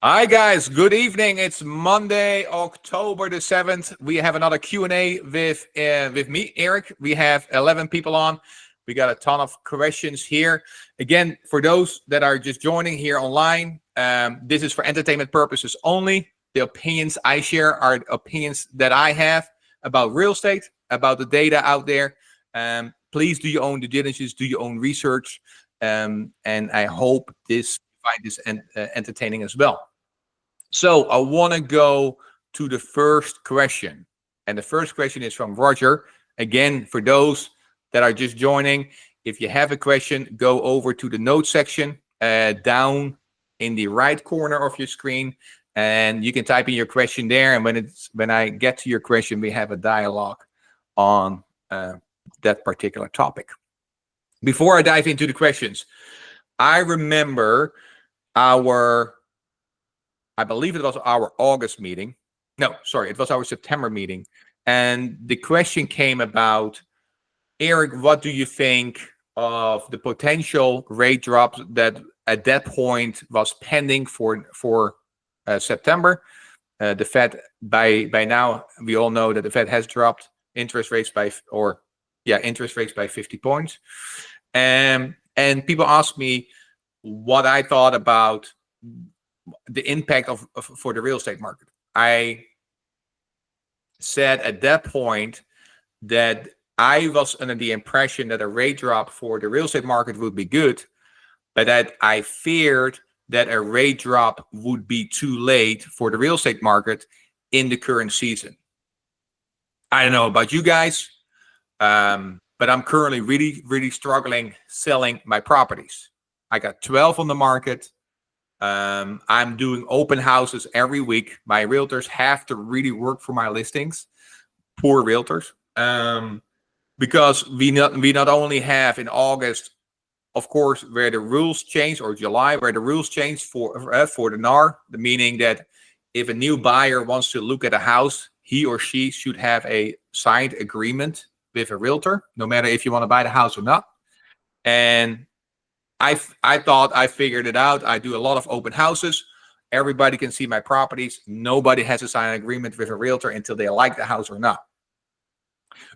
Hi guys, good evening. It's Monday, October the 7th. We have another Q&A with me, Eric. We have 11 people on. We got a ton of questions here. Again, for those that are just joining here online, this is for entertainment purposes only. The opinions I share are opinions that I have about real estate, about the data out there. Please do your own due diligence, do your own research, and I hope find this entertaining as well. So I want to go to the first question. And the first question is from Roger. Again, for those that are just joining, if you have a question, go over to the notes section down in the right corner of your screen, and you can type in your question there. And when I get to your question, we have a dialogue on that particular topic. Before I dive into the questions, I remember I believe it was our August meeting. No, sorry, it was our September meeting. And the question came about, Eric, what do you think of the potential rate drops that at that point was pending for September? The Fed, by now, we all know that the Fed has dropped interest rates by 50 points. And people ask me what I thought about the impact for the real estate market. I said at that point that I was under the impression that a rate drop for the real estate market would be good, but that I feared that a rate drop would be too late for the real estate market in the current season. I don't know about you guys, but I'm currently really struggling selling my properties. I got 12 on the market. I'm doing open houses every week. My realtors have to really work for my listings. Poor realtors. Because we not only have in August, of course, where the rules change, or July, where the rules change for the NAR, the meaning that if a new buyer wants to look at a house, he or she should have a signed agreement with a realtor, no matter if you want to buy the house or not. And I thought I figured it out. I do a lot of open houses. Everybody can see my properties. Nobody has to sign an agreement with a realtor until they like the house or not.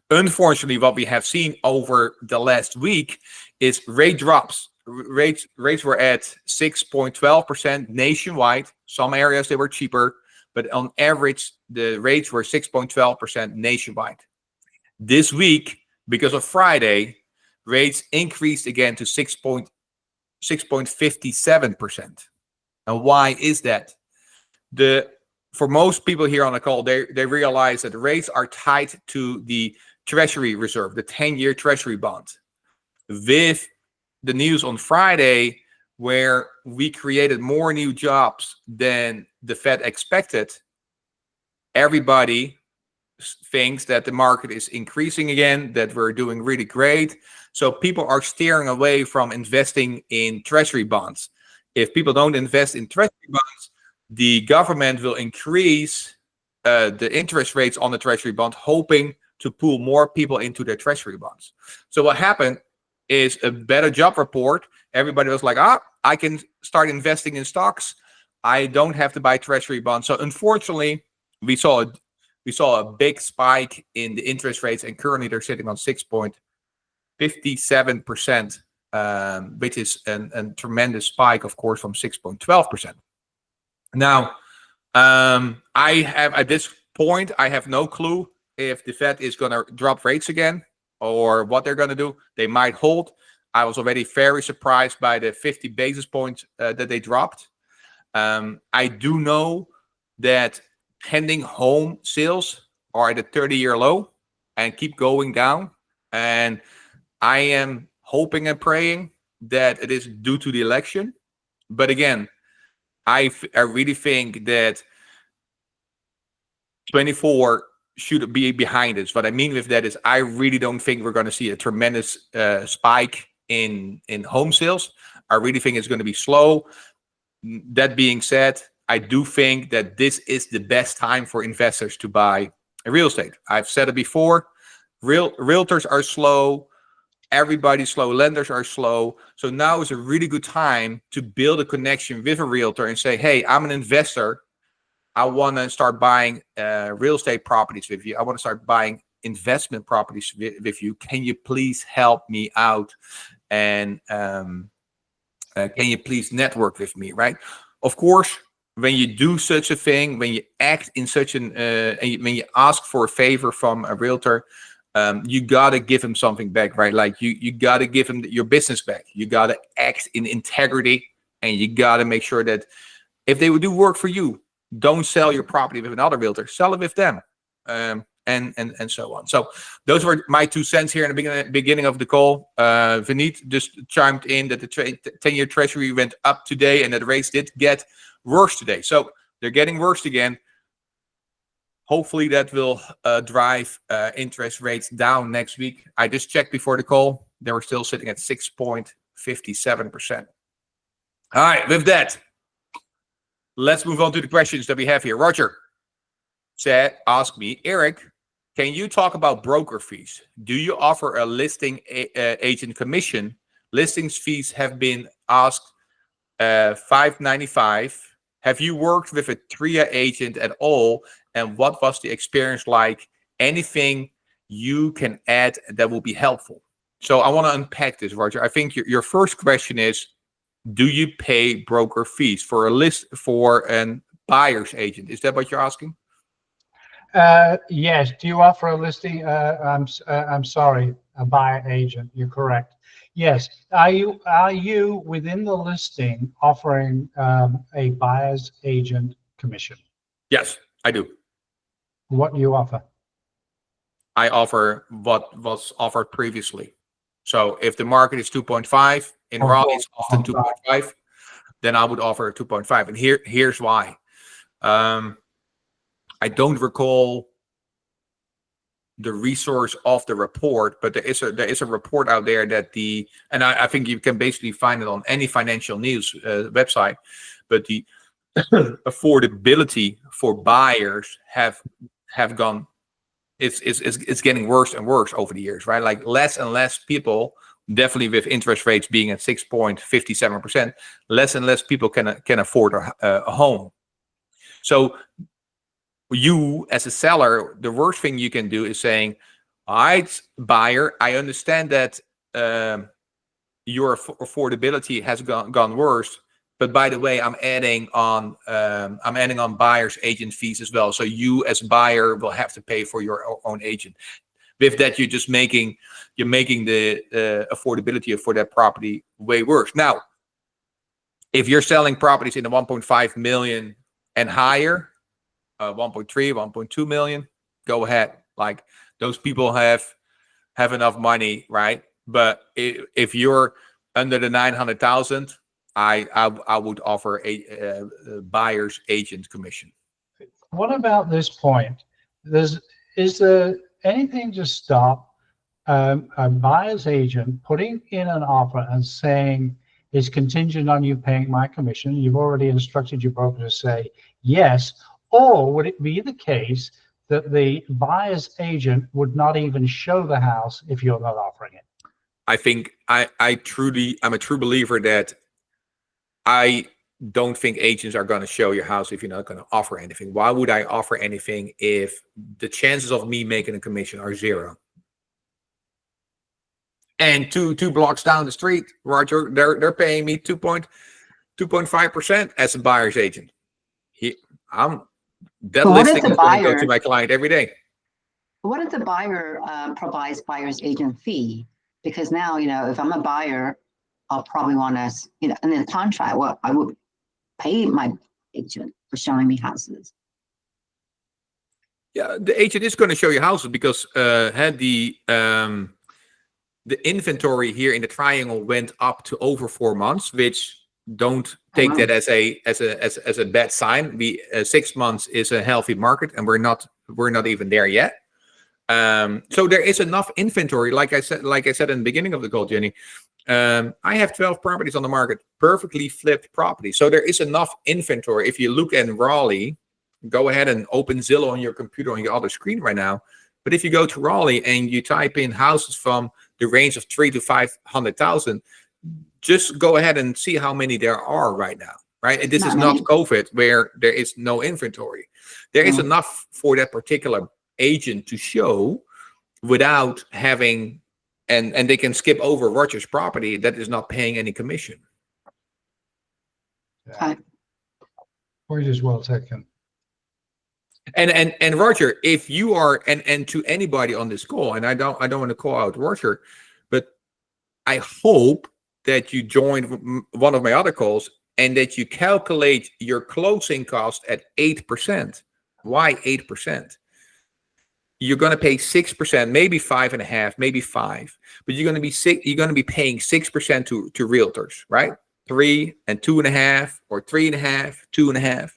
Unfortunately, what we have seen over the last week is rate drops. Rates were at 6.12% nationwide. Some areas they were cheaper, but on average, the rates were 6.12% nationwide. This week, because of Friday, rates increased again to 6.57%. And why is that? For most people here on the call, they realize that the rates are tied to the Treasury reserve, the 10-year Treasury bond. With the news on Friday, where we created more new jobs than the Fed expected, everybody thinks that the market is increasing again, that we're doing really great. So people are steering away from investing in Treasury bonds. If people don't invest in Treasury bonds, the government will increase the interest rates on the Treasury bond, hoping to pull more people into their Treasury bonds. So what happened is a better job report. Everybody was like, I can start investing in stocks. I don't have to buy Treasury bonds. So unfortunately, we saw a big spike in the interest rates, and currently they're sitting on 6.57%, which is a tremendous spike, of course, from 6.12%. Now, at this point, I have no clue if the Fed is going to drop rates again or what they're going to do. They might hold. I was already very surprised by the 50 basis points that they dropped. I do know that pending home sales are at a 30-year low and keep going down. And I am hoping and praying that it is due to the election. But again, I really think that 24 should be behind us. What I mean with that is I really don't think we're going to see a tremendous spike in home sales. I really think it's going to be slow. That being said, I do think that this is the best time for investors to buy real estate. I've said it before. Realtors are slow. Everybody's slow. Lenders are slow. So now is a really good time to build a connection with a realtor and say, hey, I'm an investor. I want to start buying real estate properties with you. I want to start buying investment properties with you. Can you please help me out? And can you please network with me, right? Of course, when you do such a thing, when you act in such an, when you ask for a favor from a realtor, you gotta give him something back, right? Like you gotta give him your business back. You gotta act in integrity, and you gotta make sure that if they would do work for you, don't sell your property with another realtor. Sell it with them, and so on. So those were my 2 cents here in the beginning of the call. Vineet just chimed in that the 10-year Treasury went up today, and that the rates did get worse today. So they're getting worse again. Hopefully that will drive interest rates down next week. I just checked before the call. They were still sitting at 6.57%. All right, with that, let's move on to the questions that we have here. Roger asked me, Erik, can you talk about broker fees? Do you offer a listing agent commission? Listings fees have been asked $5.95. Have you worked with a TRIA agent at all? And what was the experience like? Anything you can add that will be helpful? So I want to unpack this, Roger. I think your first question is, do you pay broker fees for a buyer's agent? Is that what you're asking? Yes. Do you offer a listing? I'm sorry, a buyer agent. You're correct. Yes. Are you within the listing offering a buyer's agent commission? Yes, I do. What do you offer? I offer what was offered previously. So if the market is 2.5, in Raleigh it's often 2.5, then I would offer 2.5. And here's why. I don't recall the resource of the report, but there is a report out there that and I think you can basically find it on any financial news website, but the affordability for buyers have gone, it's getting worse and worse over the years, right? Like less and less people, definitely with interest rates being at 6.57%, less and less people can afford a home. So you as a seller, the worst thing you can do is saying, all right, buyer, I understand that your affordability has gone worse, but by the way, I'm adding on buyer's agent fees as well. So you as buyer will have to pay for your own agent. With that, you're making the affordability for that property way worse. Now, if you're selling properties in the 1.5 million and higher, 1.3, 1.2 million, go ahead. Like those people have enough money, right? But if you're under the 900,000, I would offer a buyer's agent commission. What about this point? Is there anything to stop a buyer's agent putting in an offer and saying it's contingent on you paying my commission? You've already instructed your broker to say yes. Or would it be the case that the buyer's agent would not even show the house if you're not offering it? I think I'm a true believer that I don't think agents are going to show your house if you're not going to offer anything. Why would I offer anything if the chances of me making a commission are 0? And two blocks down the street, Roger, they're paying me 2.5% as a buyer's agent. That listing is going to go to my client every day. What if the buyer provides buyer's agent fee? Because now, if I'm a buyer, I'll probably want to, in the contract, I would pay my agent for showing me houses. Yeah, the agent is going to show you houses because the inventory here in the triangle went up to over 4 months, which don't take that as a bad sign. 6 months is a healthy market, and we're not even there yet. So there is enough inventory, like I said in the beginning of the call, Jenny. I have 12 properties on the market, perfectly flipped properties. So there is enough inventory. If you look at Raleigh, go ahead and open Zillow on your computer on your other screen right now. But if you go to Raleigh and you type in houses from the range of 300,000 to 500,000, just go ahead and see how many there are right now, right? And this Not is not many. COVID where there is no inventory. There is No. enough for that particular agent to show without having, and they can skip over Roger's property that is not paying any commission. Okay. Point is well taken. And Roger, if you are, and to anybody on this call, and I don't want to call out Roger, but I hope that you joined one of my other calls and that you calculate your closing cost at 8%. Why 8%? You're going to pay 6%, maybe 5.5%, maybe 5%, but you're going to be paying 6% to realtors, right? 3 and 2.5, or 3.5, 2.5,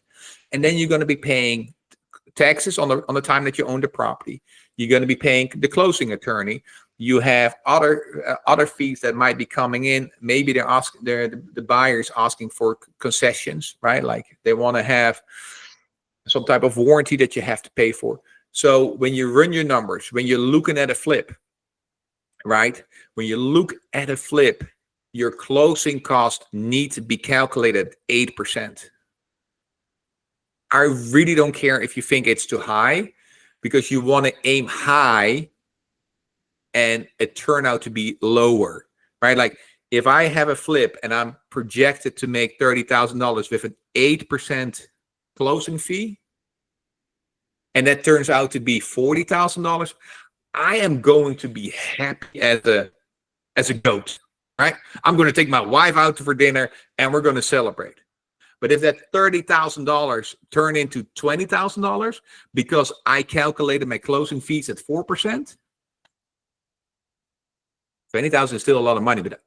and then you're going to be paying taxes on the time that you own the property. You're going to be paying the closing attorney. You have other fees that might be coming in. Maybe the buyer's asking for concessions, right? Like they want to have some type of warranty that you have to pay for. So when you run your numbers, when you're looking at a flip, right? When you look at a flip, your closing cost needs to be calculated 8%. I really don't care if you think it's too high, because you want to aim high and it turn out to be lower, right? Like if I have a flip and I'm projected to make $30,000 with an 8% closing fee, and that turns out to be $40,000, I am going to be happy as a goat, right? I'm going to take my wife out for dinner and we're going to celebrate. But if that $30,000 turn into $20,000 because I calculated my closing fees at 4%, $20,000 is still a lot of money. But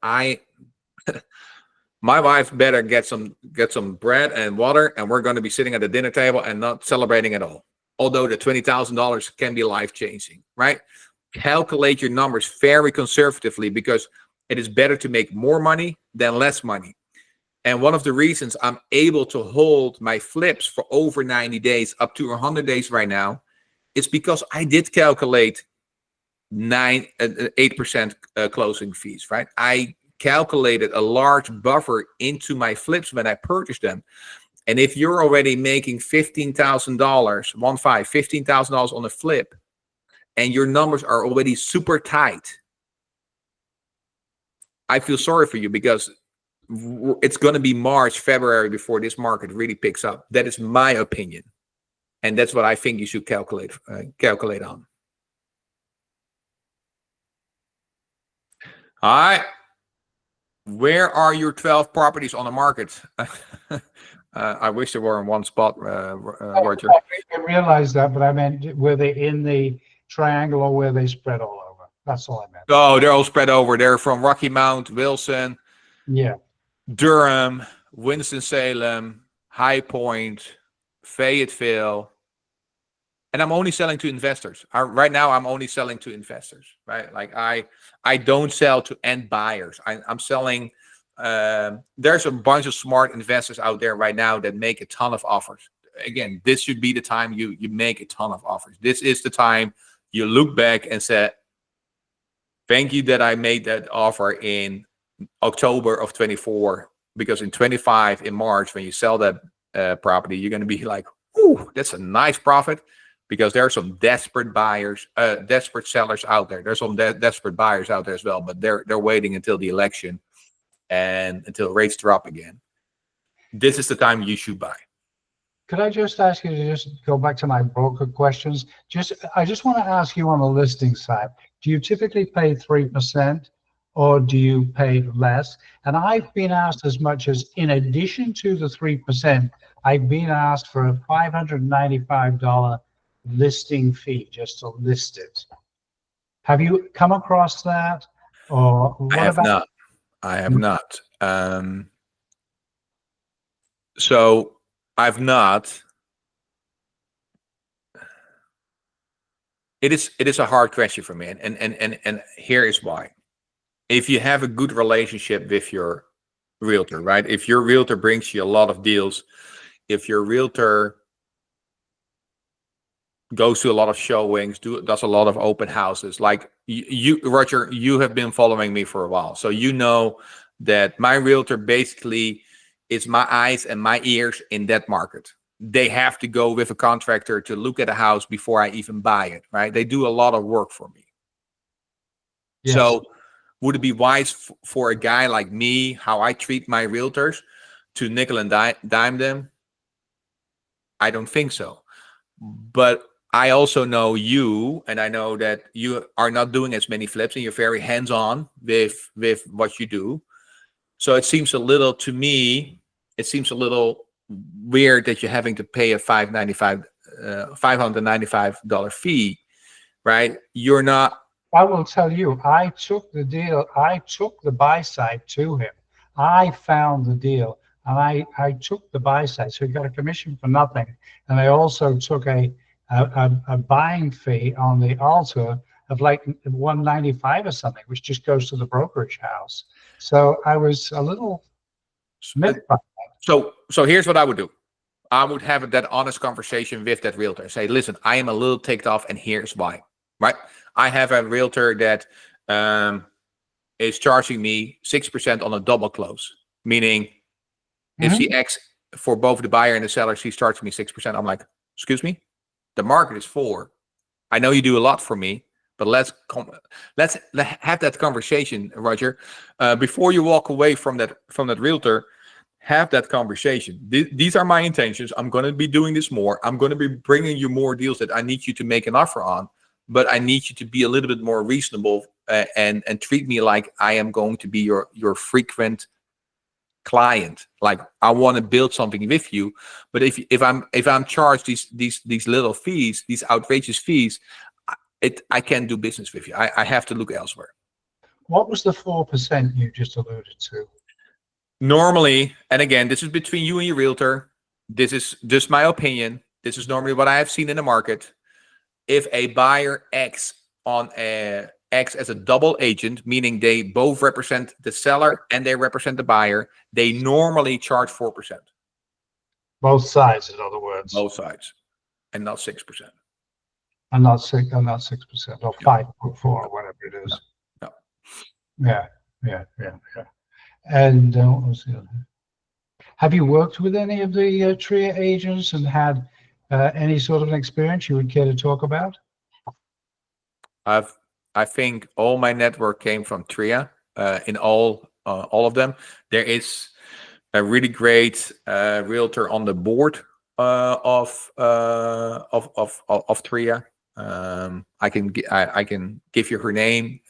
my wife better get some bread and water, and we're going to be sitting at the dinner table and not celebrating at all. Although the $20,000 can be life-changing, right? Calculate your numbers very conservatively, because it is better to make more money than less money. And one of the reasons I'm able to hold my flips for over 90 days, up to 100 days right now, is because I did calculate 8% closing fees, right? I calculated a large buffer into my flips when I purchased them. And if you're already making $15,000, $15,000 on a flip, and your numbers are already super tight, I feel sorry for you, because it's going to be March, February before this market really picks up. That is my opinion, and that's what I think you should calculate on. All right, where are your 12 properties on the market? I wish they were in one spot, Roger. I realized that, but I meant, were they in the triangle or were they spread all over? That's all I meant. Oh, they're all spread over. They're from Rocky Mount, Wilson, Yeah. Durham, Winston-Salem, High Point, Fayetteville. And I'm only selling to investors. Right now, I'm only selling to investors, right? Like I don't sell to end buyers. I'm selling. There's a bunch of smart investors out there right now that make a ton of offers. Again, this should be the time you make a ton of offers. This is the time you look back and say, thank you that I made that offer in October of 24, because in 25, in March, when you sell that property, you're going to be like, ooh, that's a nice profit, because there are some desperate buyers, desperate sellers out there. There's some desperate buyers out there as well, but they're waiting until the election and until rates drop again. This is the time you should buy. Could I just ask you to just go back to my broker questions? I just want to ask you, on the listing side, do you typically pay 3% or do you pay less? And I've been asked as much as, in addition to the 3%, I've been asked for a $595 listing fee just to list it. Have you come across that? Or what I have about? not. I have not. So I've not. It is a hard question for me, and here is why. If you have a good relationship with your realtor, right? If your realtor brings you a lot of deals, if your realtor goes to a lot of showings, does a lot of open houses. Like you, Roger, you have been following me for a while, so you know that my realtor basically is my eyes and my ears in that market. They have to go with a contractor to look at a house before I even buy it, right? They do a lot of work for me. Yes. So would it be wise for a guy like me, how I treat my realtors, to nickel and dime them? I don't think so. But I also know you, and I know that you are not doing as many flips, and you're very hands-on with what you do. So it seems a little, to me, it seems a little weird that you're having to pay a $595 fee, right? You're not. I will tell you, I took the deal. I took the buy side to him. I found the deal, and I took the buy side. So he got a commission for nothing, and I also took a buying fee on the altar of like $195 or something, which just goes to the brokerage house. So I was a little miffed by that. So here's what I would do. I would have that honest conversation with that realtor. Say, listen, I am a little ticked off, and here's why. Right? I have a realtor that is charging me 6% on a double close, meaning if she acts for both the buyer and the seller, she's charging me 6%. I'm like, excuse me, the market is 4%. I know you do a lot for me, but let's have that conversation, Roger, before you walk away from that realtor. Have that conversation. These are my intentions. I'm going to be doing this more. I'm going to be bringing you more deals that I need you to make an offer on, but I need you to be a little bit more reasonable and treat me like I am going to be your frequent client. Like I want to build something with you, but if I'm charged these little fees, these outrageous fees, I can't do business with you. I have to look elsewhere. What was the 4% you just alluded to? Normally, and again, this is between you and your realtor. This is just my opinion. This is normally what I have seen in the market. If a buyer acts as a double agent, meaning they both represent the seller and they represent the buyer, they normally charge 4%. Both sides, in other words. Both sides, and not 6%. I'm not 6%, or 5.4, or whatever it is. No. Yeah. And what was the other? Have you worked with any of the TRIA agents and had any sort of an experience you would care to talk about? I think all my network came from TRIA. In all of them, there is a really great realtor on the board of TRIA. I can give you her name.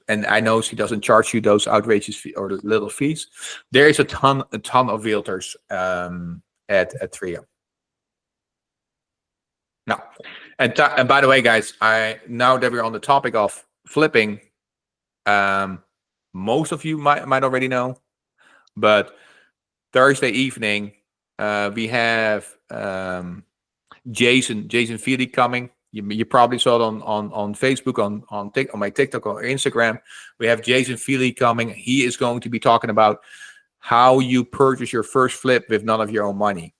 And I know she doesn't charge you those outrageous fee or little fees. There is a ton of realtors at TRIA. Now, and by the way, guys, now that we're on the topic of flipping, most of you might already know, but Thursday evening we have Jason Feely coming. You probably saw it on Facebook, on my TikTok or Instagram. We have Jason Feely coming. He is going to be talking about how you purchase your first flip with none of your own money.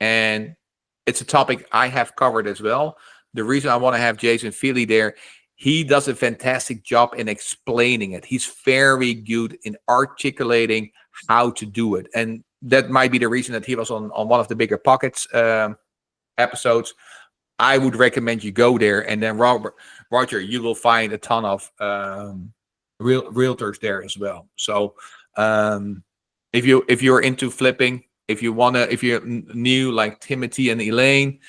And it's a topic I have covered as well. The reason I want to have Jason Feely there, he does a fantastic job in explaining it. He's very good in articulating how to do it. And that might be the reason that he was on one of the Bigger Pockets episodes. I would recommend you go there, and then Roger, you will find a ton of realtors there as well. So if you're into flipping, if you're new like Timothy and Elaine,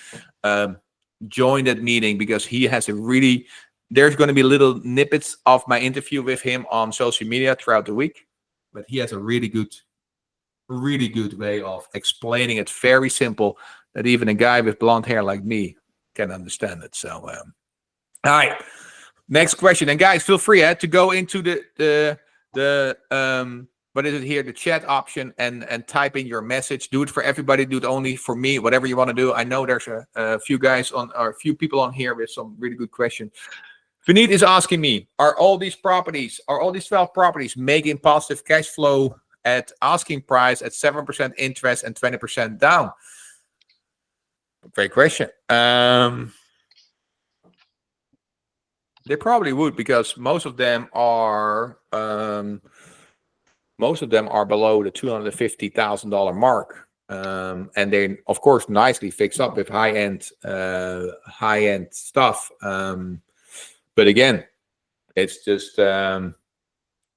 join that meeting, because he has there's going to be little snippets of my interview with him on social media throughout the week, but he has a really good way of explaining it, very simple, that even a guy with blonde hair like me can understand it. So all right, next question. And guys, feel free to go into the what is it here, the chat option, and type in your message. Do it for everybody, do it only for me, whatever you want to do. I know there's a few guys or a few people on here with some really good questions. Vineet is asking me, are all these 12 properties making positive cash flow at asking price at 7% interest and 20% down? Great question. They probably would, because most of them are below the $250,000 mark, and they of course nicely fix up with high end stuff. But again, it's just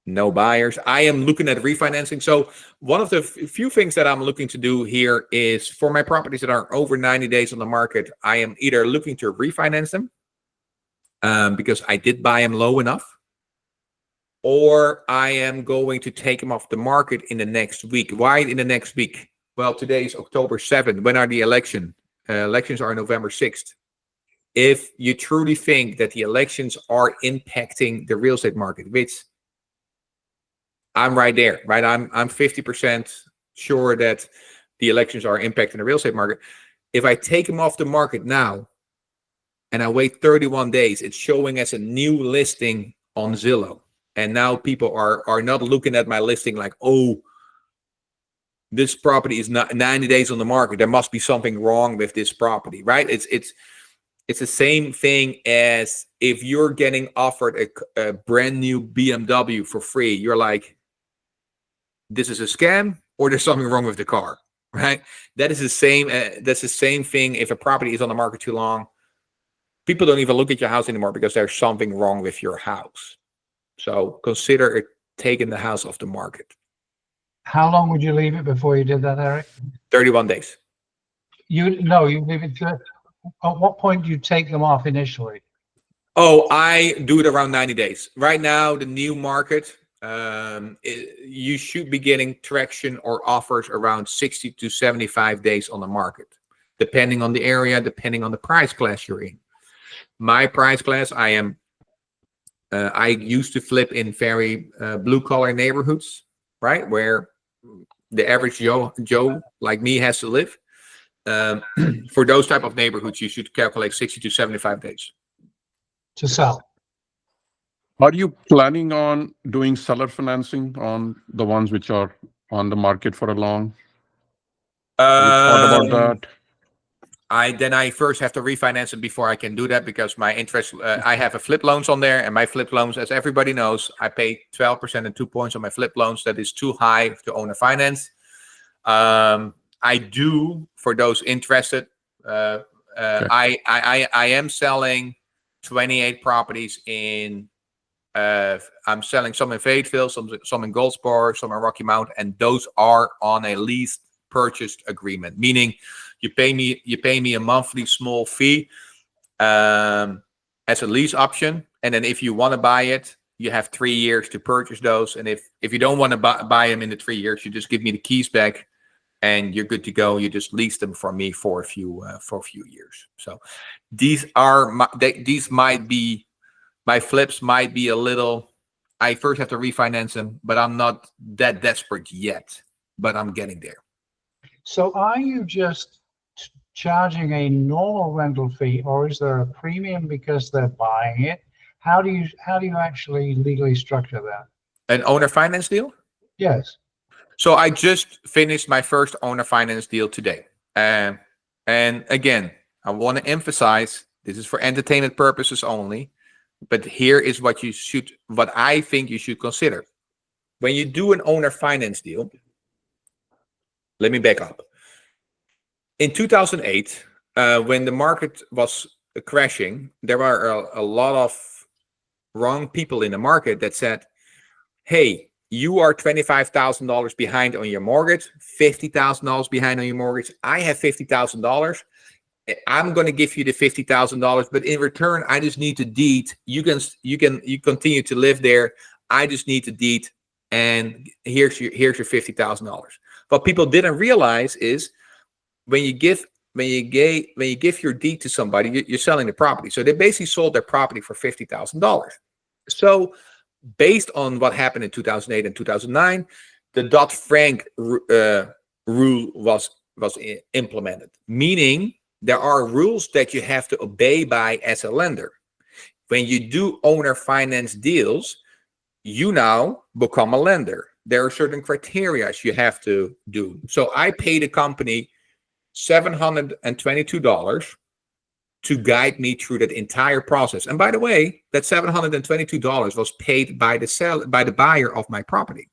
no buyers. I am looking at refinancing. So one of the few things that I'm looking to do here is, for my properties that are over 90 days on the market, I am either looking to refinance them, because I did buy them low enough, or I am going to take them off the market in the next week. Why in the next week? Well, today is October 7th. When are the elections? Elections are November 6th. If you truly think that the elections are impacting the real estate market, which I'm right there, right? I'm 50% sure that the elections are impacting the real estate market. If I take them off the market now and I wait 31 days, it's showing as a new listing on Zillow. And now people are not looking at my listing like, oh, this property is not 90 days on the market. There must be something wrong with this property, right? It's the same thing as if you're getting offered a brand new BMW for free. You're like, this is a scam, or there's something wrong with the car, right? That is the same. That's the same thing. If a property is on the market too long, people don't even look at your house anymore because there's something wrong with your house. So consider taking the house off the market. How long would you leave it before you did that, Erik? 31 days. You leave it to, at what point do you take them off initially? Oh, I do it around 90 days. Right now, the new market, you should be getting traction or offers around 60 to 75 days on the market, depending on the area, depending on the price class you're in. My price class, I used to flip in very blue collar neighborhoods, right, where the average Joe like me has to live. For those type of neighborhoods, you should calculate 60 to 75 days To sell. Are you planning on doing seller financing on the ones which are on the market for a long? Have you thought about that? I first have to refinance it before I can do that, because my interest, I have a flip loans on there, and my flip loans, as everybody knows, I pay 12% and 2 points on my flip loans. That is too high to owner finance. I do, for those interested, okay. I am selling 28 properties in, I'm selling some in Fayetteville, some in Goldspar, some in Rocky Mount, and those are on a lease purchased agreement, meaning you pay me a monthly small fee as a lease option, and then if you want to buy it, you have 3 years to purchase those. And if you don't want to buy them in the 3 years, you just give me the keys back, and you're good to go. You just lease them from me for a few years. So these are these might be, my flips might be a little. I first have to refinance them, but I'm not that desperate yet. But I'm getting there. So are you just charging a normal rental fee, or is there a premium because they're buying it? How do you actually legally structure that? An owner finance deal? Yes. So I just finished my first owner finance deal today. And again, I want to emphasize, this is for entertainment purposes only, but here is what I think you should consider. When you do an owner finance deal, let me back up. In 2008, when the market was crashing, there were a lot of wrong people in the market that said, hey, you are $25,000 behind on your mortgage, $50,000 behind on your mortgage. I have $50,000. I'm going to give you the $50,000, but in return, I just need the deed. You continue to live there. I just need the deed, and here's your $50,000. What people didn't realize is when you give your deed to somebody, you're selling the property. So they basically sold their property for $50,000. So based on what happened in 2008 and 2009, the Dodd-Frank rule was implemented, meaning there are rules that you have to obey by as a lender. When you do owner finance deals, you now become a lender. There are certain criteria you have to do. So I pay the company $722 to guide me through that entire process. And by the way, that $722 was paid by the buyer of my property.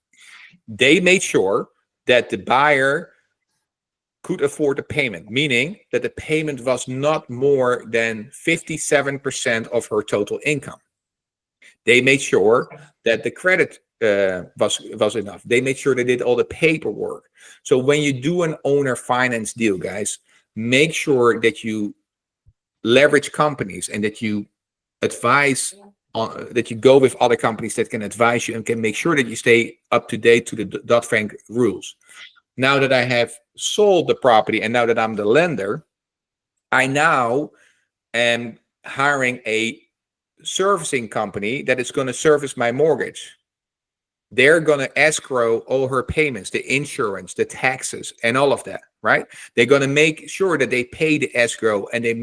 They made sure that the buyer could afford the payment, meaning that the payment was not more than 57% of her total income. They made sure that the credit was enough. They made sure they did all the paperwork. So when you do an owner finance deal, guys, make sure that you leverage companies and that you advise on, that you go with other companies that can advise you and can make sure that you stay up to date to the Dodd-Frank rules. Now that I have sold the property and now that I'm the lender, I now am hiring a servicing company that is going to service my mortgage. They're going to escrow all her payments, the insurance, the taxes, and all of that, right? They're going to make sure that they pay the escrow and they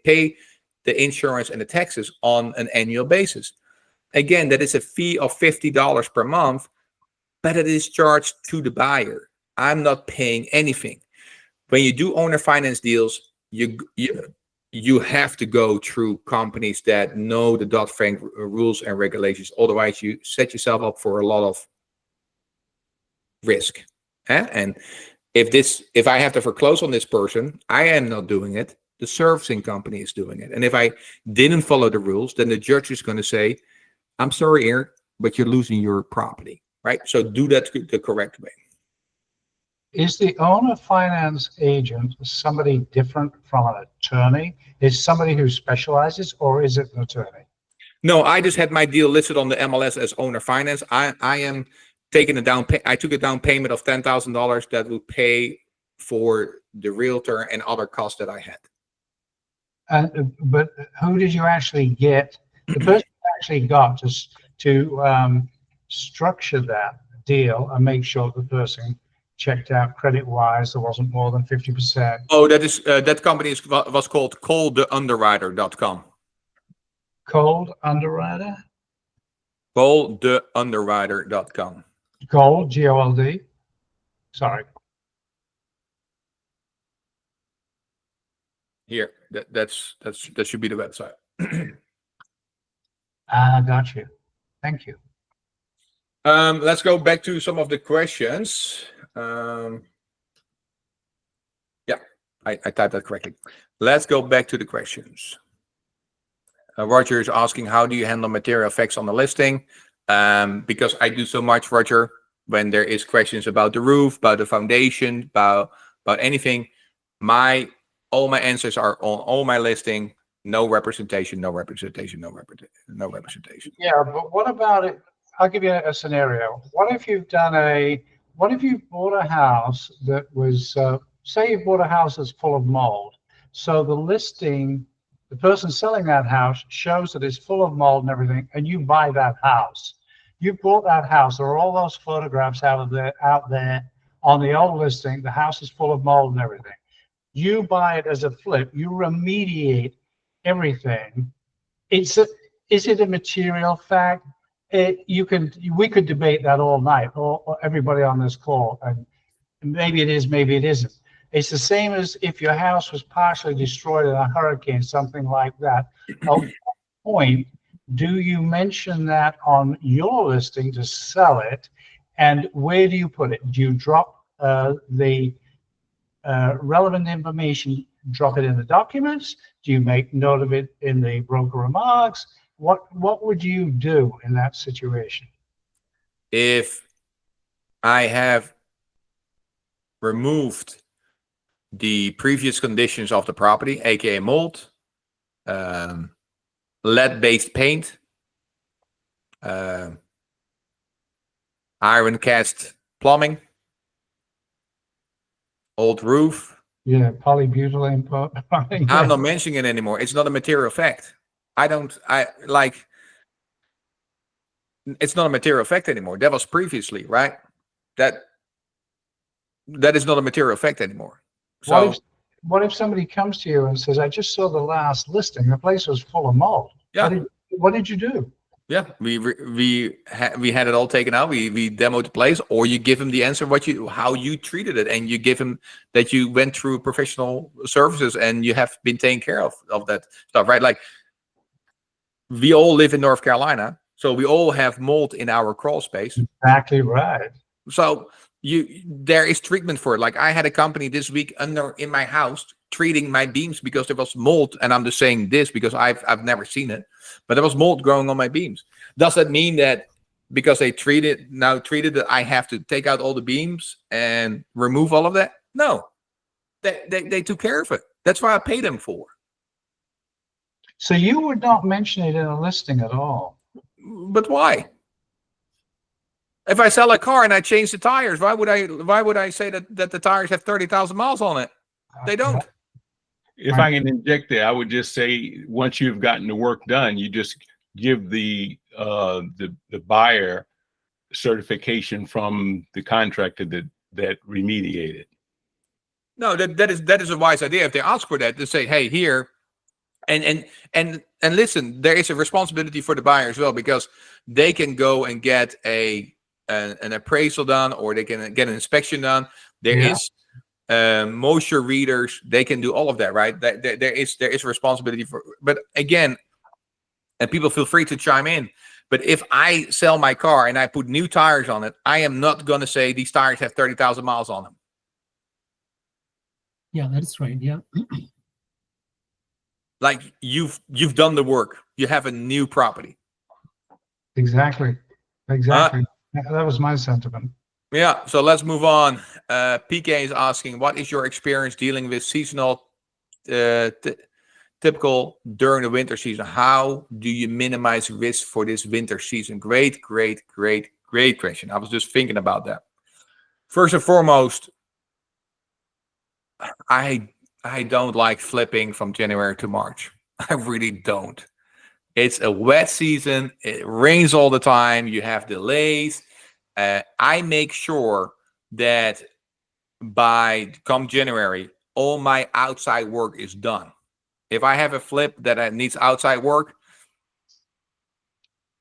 pay the insurance and the taxes on an annual basis. Again, that is a fee of $50 per month, but it is charged to the buyer. I'm not paying anything. When you do owner finance deals, you have to go through companies that know the Dodd-Frank rules and regulations. Otherwise, you set yourself up for a lot of risk. And if I have to foreclose on this person, I am not doing it. The servicing company is doing it. And if I didn't follow the rules, then the judge is going to say, I'm sorry, Erik, but you're losing your property, right? So do that the correct way. Is the owner finance agent somebody different from an attorney? Is somebody who specializes, or is it an attorney? No, I just had my deal listed on the MLS as owner finance. I am taking I took a down payment of $10,000 that would pay for the realtor and other costs that I had. But who did you actually get? The person who actually got to structure that deal and make sure the person checked out credit-wise, there wasn't more than 50%. Oh, that company was called coldtheunderwriter.com. Cold Underwriter? Coldtheunderwriter.com. Gold, G-O-L-D? Sorry. Here, that should be the website. Got you. Thank you. Let's go back to some of the questions. Yeah, I typed that correctly. Let's go back to the questions. Roger is asking, how do you handle material effects on the listing? Because I do so much, Roger, when there is questions about the roof, about the foundation, about anything, all my answers are on all my listing. No representation, no representation, no representation. Yeah, but what about it? I'll give you a scenario. What if you bought a house that was, say you bought a house that's full of mold. So the listing, the person selling that house shows that it's full of mold and everything, and you buy that house. You bought that house. There are all those photographs out there on the old listing. The house is full of mold and everything. You buy it as a flip. You remediate everything. Is it a material fact? We could debate that all night, or everybody on this call, and maybe it is, maybe it isn't. It's the same as if your house was partially destroyed in a hurricane, something like that. At what point do you mention that on your listing to sell it, and where do you put it? Do you drop the relevant information, drop it in the documents? Do you make note of it in the broker remarks? What would you do in that situation? If I have removed the previous conditions of the property, aka mold, lead-based paint, iron cast plumbing, old roof. Yeah, polybutylene. I'm not mentioning it anymore. It's not a material fact. It's not a material fact anymore. That was previously, right? That is not a material fact anymore. So what if somebody comes to you and says, I just saw the last listing, the place was full of mold. Yeah. What did you do? Yeah, we had it all taken out. We demoed the place, or you give him the answer how you treated it, and you give him that you went through professional services and you have been taking care of that stuff, right? Like we all live in North Carolina, so we all have mold in our crawl space. Exactly right. So there is treatment for it. Like I had a company this week in my house treating my beams because there was mold, and I'm just saying this because I've never seen it, but there was mold growing on my beams. Does that mean that because they treated that I have to take out all the beams and remove all of that? No, they took care of it. That's why I paid them for. So you would not mention it in a listing at all. But why? If I sell a car and I change the tires, why would I say that the tires have 30,000 miles on it? They don't. If I can inject there, I would just say once you've gotten the work done, you just give the buyer certification from the contractor that remediated. No, that is a wise idea. If they ask for that, to say, hey, here, and listen, there is a responsibility for the buyer as well, because they can go and get an appraisal done, or they can get an inspection done. There is moisture readers. They can do all of that, right? There is a responsibility for. But again, and people feel free to chime in. But if I sell my car and I put new tires on it, I am not going to say these tires have 30,000 miles on them. Yeah, that's right. Yeah. Like you've done the work. You have a new property. Exactly. That was my sentiment. Yeah. So let's move on. PK is asking, what is your experience dealing with seasonal typical during the winter season? How do you minimize risk for this winter season? Great question. I was just thinking about that. First and foremost, I don't like flipping from January to March. I really don't. It's a wet season. It rains all the time. You have delays. I make sure that by come January, all my outside work is done. If I have a flip that needs outside work,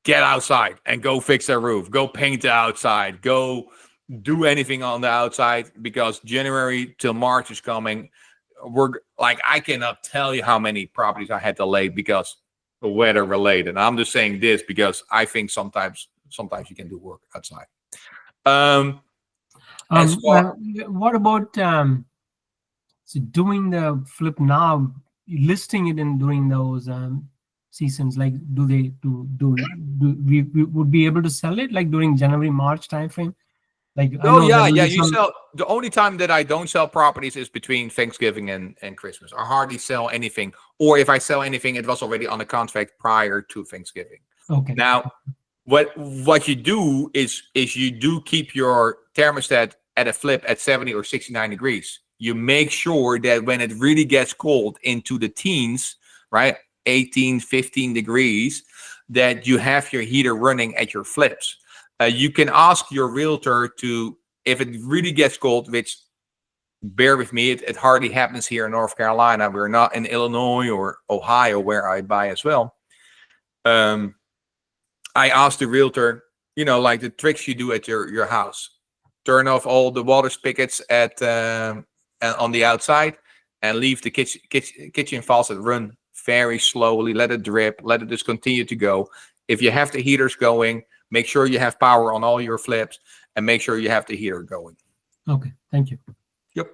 get outside and go fix the roof. Go paint the outside. Go do anything on the outside, because January till March is coming. I cannot tell you how many properties I had delayed because of weather related. I'm just saying this because I think sometimes you can do work outside. What about so doing the flip now, listing it in during those seasons? Like, we would be able to sell it like during January, March timeframe? Like, you sell. The only time that I don't sell properties is between Thanksgiving and Christmas. I hardly sell anything, or if I sell anything, it was already on a contract prior to Thanksgiving. Okay. Now, what you do is you do keep your thermostat at a flip at 70 or 69 degrees. You make sure that when it really gets cold into the teens, right, 18, 15 degrees, that you have your heater running at your flips. You can ask your realtor to, if it really gets cold, which, bear with me, it hardly happens here in North Carolina. We're not in Illinois or Ohio where I buy as well. I asked the realtor, like the tricks you do at your house. Turn off all the water spigots on the outside and leave the kitchen faucet run very slowly. Let it drip. Let it just continue to go. If you have the heaters going, make sure you have power on all your flips and make sure you have the heater going. Okay, thank you. Yep.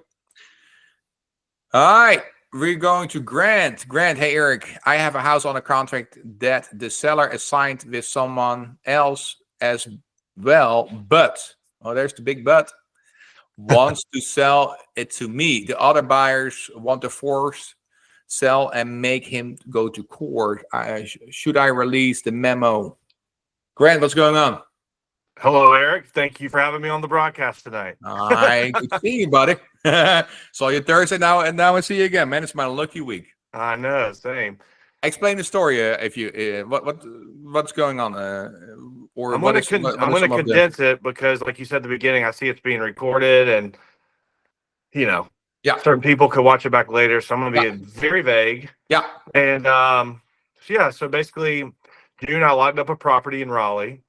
All right, we're going to Grant. Grant, hey, Erik, I have a house on a contract that the seller assigned with someone else as well, but, there's the big but, wants to sell it to me. The other buyers want to force sell and make him go to court. Should I release the memo? Grant, what's going on? Hello, Erik. Thank you for having me on the broadcast tonight. Good to see you, buddy. Saw you Thursday now, and now I see you again, man. It's my lucky week. I know, same. Explain the story, if you what's going on, or I'm going to condense it because, like you said at the beginning, I see it's being recorded, and certain people could watch it back later. So I'm going to be very vague. Yeah. And so basically, June, I locked up a property in Raleigh,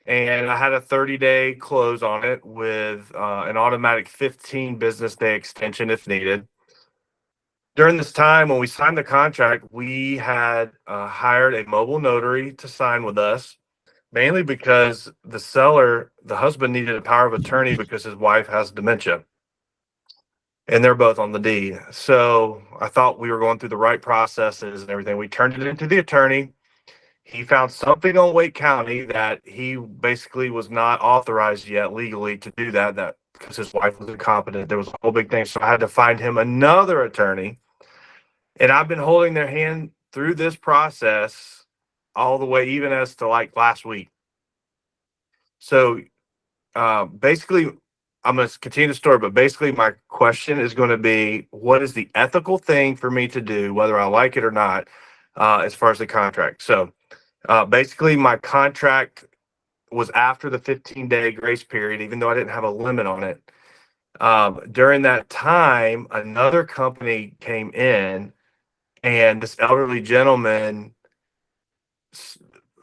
and I had a 30-day close on it with an automatic 15 business day extension if needed. During this time, when we signed the contract, we had hired a mobile notary to sign with us, mainly because the seller, the husband, needed a power of attorney because his wife has dementia. And they're both on the deed. So I thought we were going through the right processes and everything. We turned it into the attorney. He found something on Wake County that he basically was not authorized yet legally to do that because his wife was incompetent. There was a whole big thing. So I had to find him another attorney. And I've been holding their hand through this process all the way, even as to like last week. So basically, I'm going to continue the story, but basically my question is going to be, what is the ethical thing for me to do, whether I like it or not, as far as the contract? So basically my contract was after the 15-day grace period, even though I didn't have a limit on it. During that time, another company came in, and this elderly gentleman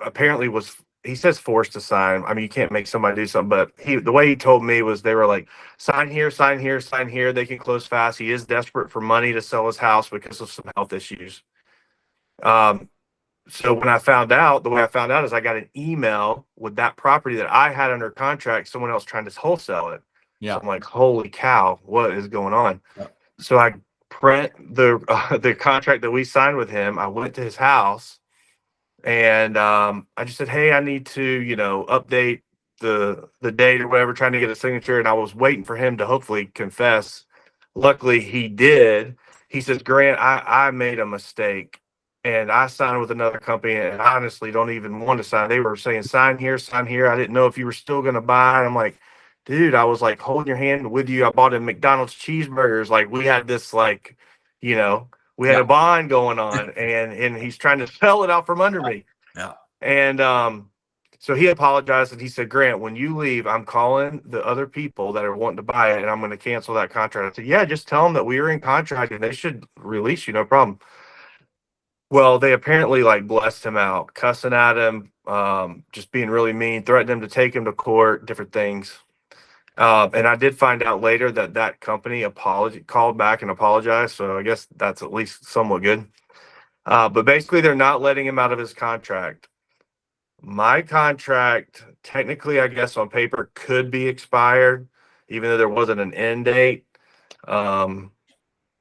apparently was, he says, forced to sign. I mean, you can't make somebody do something, but the way he told me was they were like, sign here, sign here, sign here. They can close fast. He is desperate for money to sell his house because of some health issues. So when I found out, the way I found out is I got an email with that property that I had under contract, someone else trying to wholesale it. Yeah. So I'm like, holy cow, what is going on? Yeah. So I print the contract that we signed with him. I went to his house, and I just said, hey, I need to, update the date or whatever, trying to get a signature. And I was waiting for him to hopefully confess. Luckily, he did. He says, Grant, I made a mistake, and I signed with another company, and I honestly don't even want to sign. They were saying, sign here, sign here. I didn't know if you were still going to buy. And I'm like, dude, I was like holding your hand with you. I bought him McDonald's cheeseburgers. Like, we had this, like, we had a bond going on, and he's trying to sell it out from under me. Yeah. And so he apologized, and he said, Grant, when you leave, I'm calling the other people that are wanting to buy it, and I'm going to cancel that contract. I said, yeah, just tell them that we were in contract and they should release you, no problem. Well, they apparently like blessed him out, cussing at him, just being really mean, threatened him to take him to court, different things. And I did find out later that company called back and apologized. So I guess that's at least somewhat good. But basically, they're not letting him out of his contract. My contract, technically, I guess on paper, could be expired, even though there wasn't an end date. And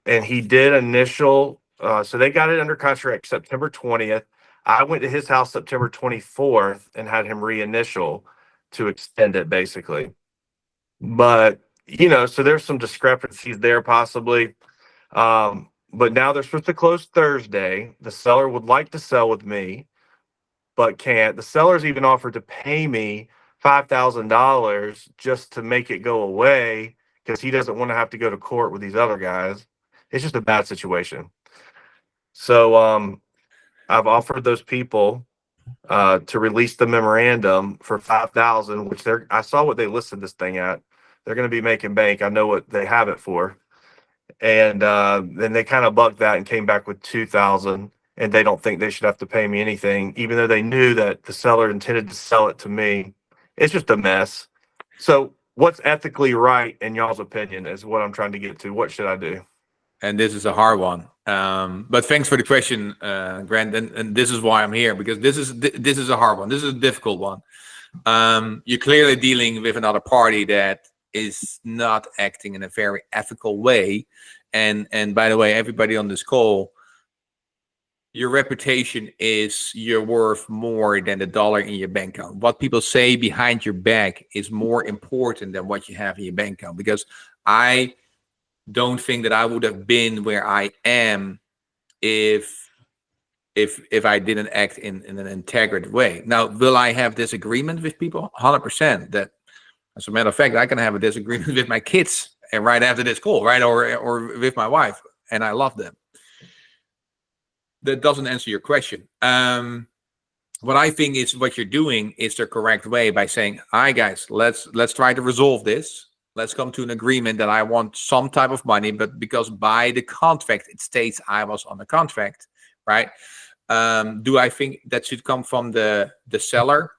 he did initial. So they got it under contract September 20th. I went to his house September 24th and had him reinitial to extend it, basically. But, so there's some discrepancies there possibly. But now they're supposed to close Thursday. The seller would like to sell with me, but can't. The seller's even offered to pay me $5,000 just to make it go away because he doesn't want to have to go to court with these other guys. It's just a bad situation. So I've offered those people to release the memorandum for $5,000, which I saw what they listed this thing at. They're going to be making bank. I know what they have it for. And then they kind of bugged that and came back with $2,000, and they don't think they should have to pay me anything, even though they knew that the seller intended to sell it to me. It's just a mess. So what's ethically right in y'all's opinion is what I'm trying to get to. What should I do? And this is a hard one. But thanks for the question, Grant. And this is why I'm here, because this is a hard one. This is a difficult one. You're clearly dealing with another party that is not acting in a very ethical way. And by the way, everybody on this call, your reputation is you're worth more than the dollar in your bank account. What people say behind your back is more important than what you have in your bank account, because I don't think that I would have been where I am if I didn't act in an integrated way. Now, will I have disagreement with people? 100%. That, as a matter of fact, I can have a disagreement with my kids and right after this call, right? Or with my wife, and I love them. That doesn't answer your question. What I think is what you're doing is the correct way by saying, "All right, guys, let's try to resolve this. Let's come to an agreement that I want some type of money, but because by the contract it states I was on the contract, right? Do I think that should come from the seller?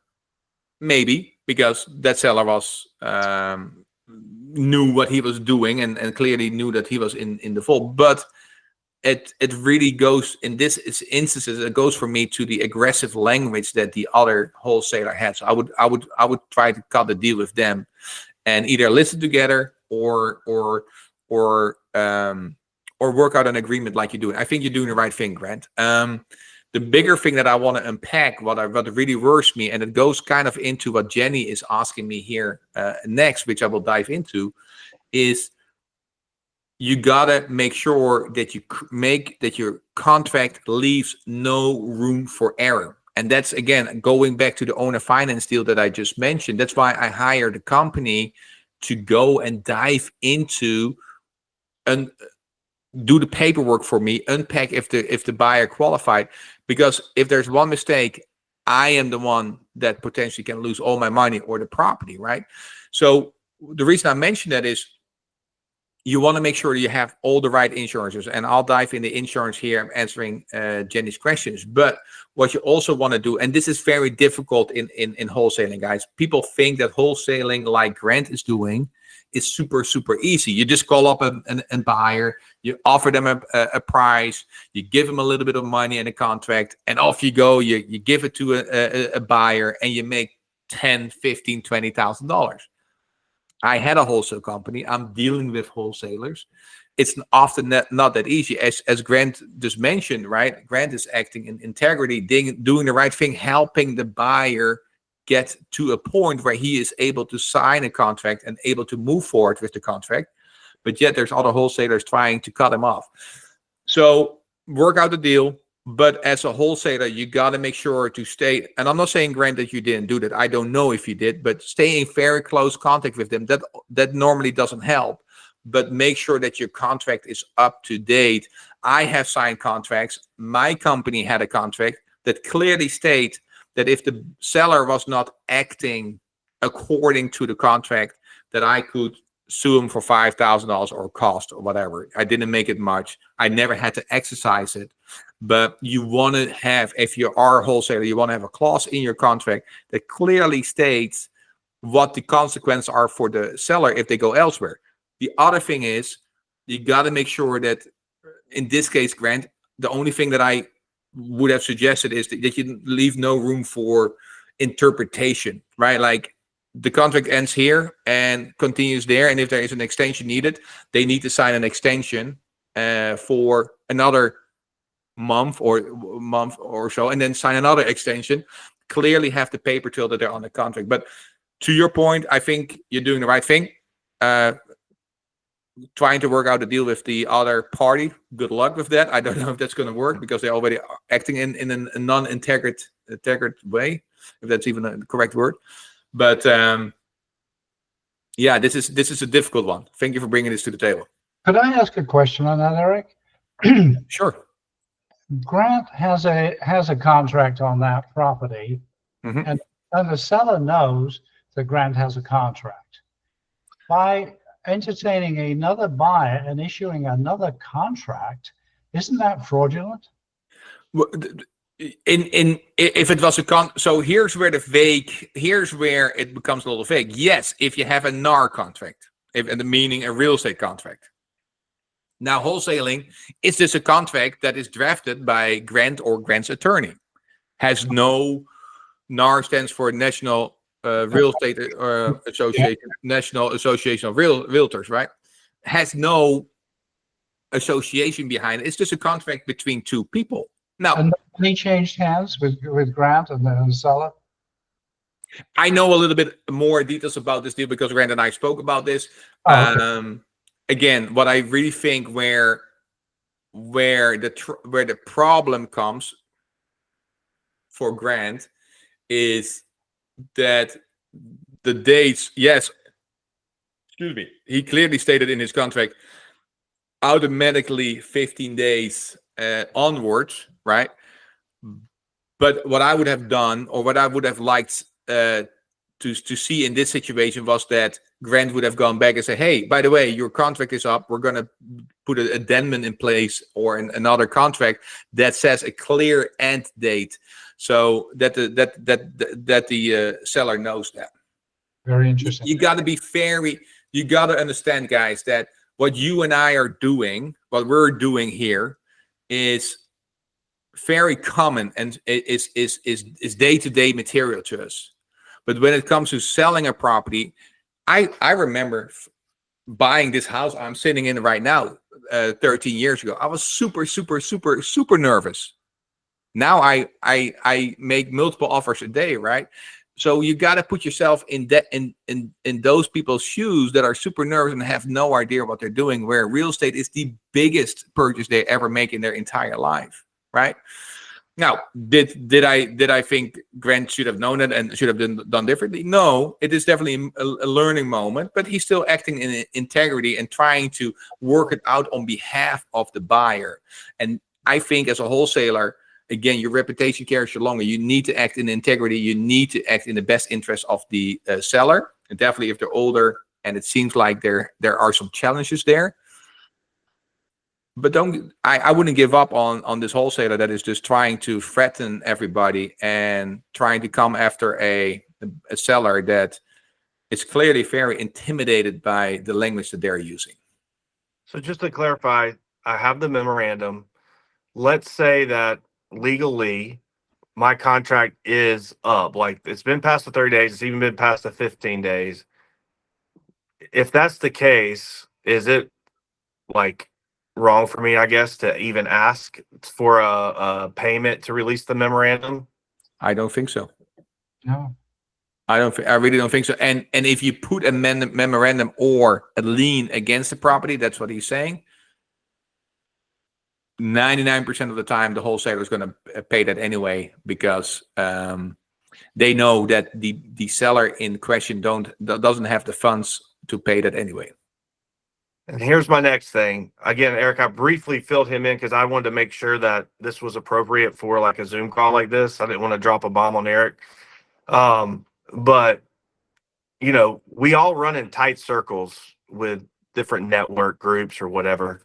Maybe, because that seller was knew what he was doing and clearly knew that he was in default. But it really goes in this instances. It goes for me to the aggressive language that the other wholesaler had. So I would try to cut the deal with them, and either listen together or work out an agreement like you're doing. I think you're doing the right thing, Grant. The bigger thing that I want to unpack, what really worries me, and it goes kind of into what Jenny is asking me here next, which I will dive into, is you gotta make sure that your contract leaves no room for error. And that's, again, going back to the owner finance deal that I just mentioned. That's why I hired a company to go and dive into and do the paperwork for me, unpack if the buyer qualified. Because if there's one mistake, I am the one that potentially can lose all my money or the property, right? So the reason I mention that is you want to make sure you have all the right insurances. And I'll dive into insurance here, answering Jenny's questions. But what you also want to do, and this is very difficult in wholesaling, guys. People think that wholesaling, like Grant is doing, is super, super easy. You just call up a buyer, you offer them a price, you give them a little bit of money and a contract, and off you go. You give it to a buyer, and you make $10,000, $15,000, $20,000. I had a wholesale company. I'm dealing with wholesalers. It's often not that easy. As Grant just mentioned, right? Grant is acting in integrity, doing the right thing, helping the buyer get to a point where he is able to sign a contract and able to move forward with the contract. But yet there's other wholesalers trying to cut him off. So work out the deal. But as a wholesaler, you got to make sure to stay, and I'm not saying, Grant, that you didn't do that. I don't know if you did, but stay in very close contact with them. That normally doesn't help, but make sure that your contract is up to date. I have signed contracts. My company had a contract that clearly states that if the seller was not acting according to the contract, that I could sue him for $5,000 or cost or whatever. I didn't make it much. I never had to exercise it. But you want to have, if you are a wholesaler, you want to have a clause in your contract that clearly states what the consequences are for the seller if they go elsewhere. The other thing is, you got to make sure that, in this case, Grant, the only thing that I would have suggested is that you leave no room for interpretation, right? Like, the contract ends here and continues there, and if there is an extension needed, they need to sign an extension for another month or so, and then sign another extension. Clearly have the paper trail that they're on the contract. But to your point, I think you're doing the right thing. Trying to work out a deal with the other party. Good luck with that. I don't know if that's going to work, because they're already acting in a non-integrated way, if that's even a correct word. But yeah, this is a difficult one. Thank you for bringing this to the table. Could I ask a question on that, Eric? Sure. Grant has a contract on that property, Mhm. and the seller knows that Grant has a contract. By entertaining another buyer and issuing another contract, isn't that fraudulent? Well, if it was so here's where it becomes a little vague. Yes, if you have a NAR contract, meaning a real estate contract. Now, wholesaling is just a contract that is drafted by Grant or Grant's attorney. Has no, NAR stands for National Real Estate Association, National Association of Realtors, right? Has no association behind it. It's just a contract between two people. Now, And he changed hands with Grant and the seller? I know a little bit more details about this deal because Grant and I spoke about this. Oh, okay. Again, what I really think where the problem comes for Grant is that the dates, yes, excuse me, he clearly stated in his contract automatically 15 days onwards, right? But what I would have done, or what I would have liked to see in this situation, was that Grant would have gone back and said, hey, by the way, your contract is up. We're going to put an addendum in place or another contract that says a clear end date, so that the seller knows that. Very interesting. You got to be you got to understand, guys, that what you and I are doing, what we're doing here, is very common and is day-to-day material to us. But when it comes to selling a property, I remember buying this house I'm sitting in right now 13 years ago. I was super nervous. Now I make multiple offers a day, right? So you got to put yourself in those people's shoes that are super nervous and have no idea what they're doing, where real estate is the biggest purchase they ever make in their entire life, right? Now, did I think Grant should have known it and should have done differently? No, it is definitely a learning moment, but he's still acting in integrity and trying to work it out on behalf of the buyer. And I think as a wholesaler, again, your reputation carries you longer. You need to act in integrity. You need to act in the best interest of the seller, and definitely if they're older and it seems like there are some challenges there. But I wouldn't give up on this wholesaler that is just trying to threaten everybody and trying to come after a seller that is clearly very intimidated by the language that they're using. So just to clarify, I have the memorandum. Let's say that legally my contract is up. Like, it's been past the 30 days. It's even been past the 15 days. If that's the case, is it like wrong for me, I guess, to even ask for a payment to release the memorandum? I don't think so. No. I really don't think so. And if you put a memorandum or a lien against the property, that's what he's saying. 99% of the time, the wholesaler is going to pay that anyway, because they know that the seller in question doesn't have the funds to pay that anyway. And here's my next thing. Again, Eric, I briefly filled him in because I wanted to make sure that this was appropriate for like a Zoom call like this. I didn't want to drop a bomb on Eric. But, you know, we all run in tight circles with different network groups or whatever.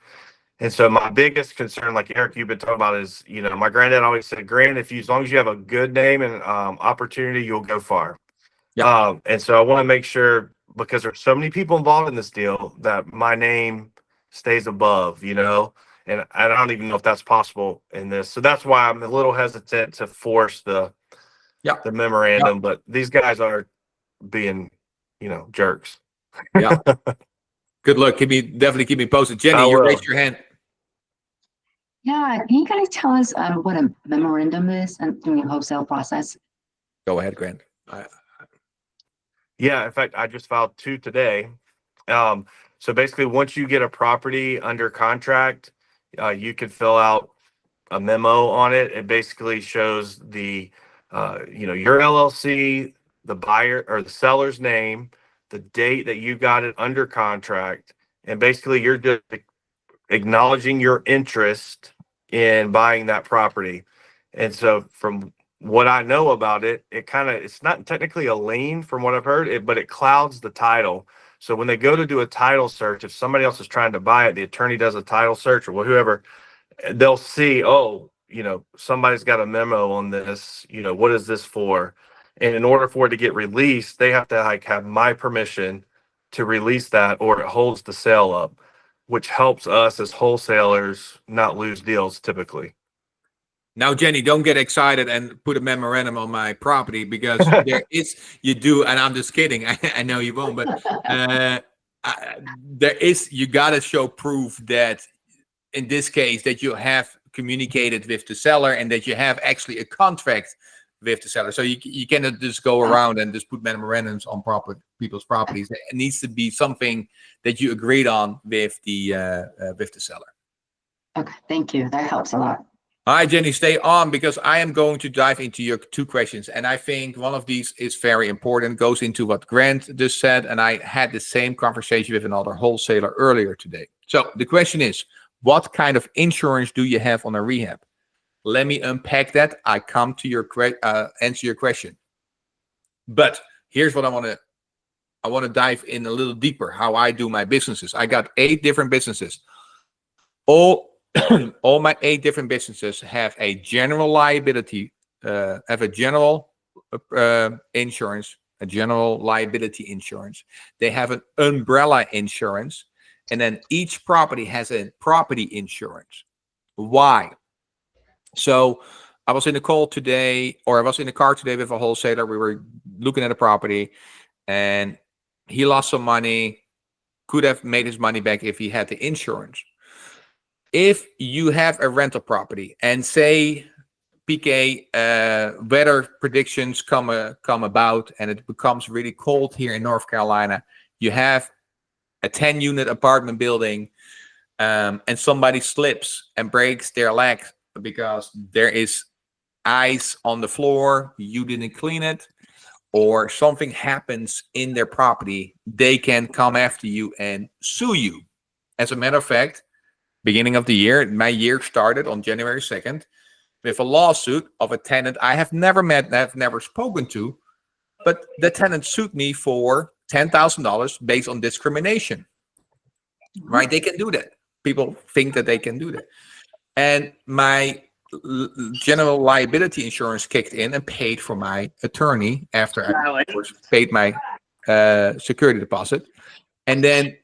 And so my biggest concern, like Eric, you've been talking about, is, you know, my granddad always said, Grant, as long as you have a good name and opportunity, you'll go far. Yeah. And so I want to make sure, because there's so many people involved in this deal, that my name stays above, you know, and I don't even know if that's possible in this. So that's why I'm a little hesitant to force the memorandum, but these guys are being, you know, jerks. Yeah. Good luck. Definitely keep me posted. Jenny, you raised your hand. Yeah, can you guys tell us what a memorandum is and during the wholesale process? Go ahead, Grant. Yeah, in fact, I just filed 2 today. So basically, once you get a property under contract, you can fill out a memo on it. It basically shows the, you know, your LLC, the buyer or the seller's name, the date that you got it under contract, and basically you're just acknowledging your interest in buying that property. And so from what I know about it, it's not technically a lien from what I've heard, but it clouds the title. So when they go to do a title search, if somebody else is trying to buy it, the attorney does a title search or whoever, they'll see, oh, you know, somebody's got a memo on this, you know, what is this for? And in order for it to get released, they have to like have my permission to release that, or it holds the sale up, which helps us as wholesalers not lose deals typically. Now, Jenny, don't get excited and put a memorandum on my property, because you do, and I'm just kidding. I know you won't, but you got to show proof that in this case that you have communicated with the seller and that you have actually a contract with the seller. So you cannot just go around and just put memorandums on people's properties. It needs to be something that you agreed on with the seller. Okay, thank you. That helps a lot. All right, Jenny, stay on, because I am going to dive into your 2 questions. And I think one of these is very important, goes into what Grant just said. And I had the same conversation with another wholesaler earlier today. So the question is, what kind of insurance do you have on a rehab? Let me unpack that. I come to your answer your question. But here's what I want I want to dive in a little deeper how I do my businesses. I got 8 different businesses. All all my 8 different businesses have a general liability, have a general insurance, a general liability insurance. They have an umbrella insurance, and then each property has a property insurance. Why? So I was in a call today, or I was in a car today with a wholesaler. We were looking at a property, and he lost some money, could have made his money back if he had the insurance. If you have a rental property and say, PK, weather predictions come about and it becomes really cold here in North Carolina, you have a 10-unit apartment building, and somebody slips and breaks their leg because there is ice on the floor, you didn't clean it, or something happens in their property, they can come after you and sue you. As a matter of fact, beginning of the year, my year started on January 2nd with a lawsuit of a tenant I have never met, I've never spoken to, but the tenant sued me for $10,000 based on discrimination. Right? They can do that. People think that they can do that. And my general liability insurance kicked in and paid for my attorney after I paid my security deposit. And then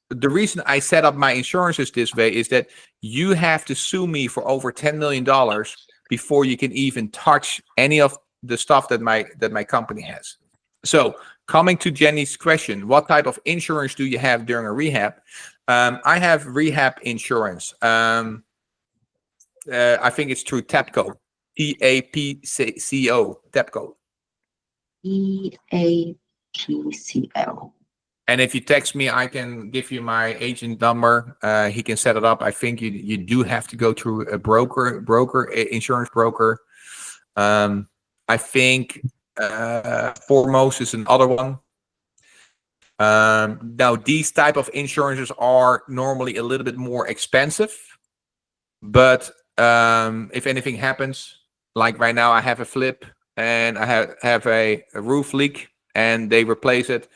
the reason I set up my insurances this way is that you have to sue me for over $10 million before you can even touch any of the stuff that my company has. So coming to Jenny's question, what type of insurance do you have during a rehab? I have rehab insurance. I think it's through TAPCO, TAPCO, TAPCO. EAPCO. And if you text me, I can give you my agent number. He can set it up. I think you do have to go through a insurance broker. I think Foremost is another one. Now, these type of insurances are normally a little bit more expensive. But if anything happens, like right now, I have a flip and I have a roof leak and they replace it.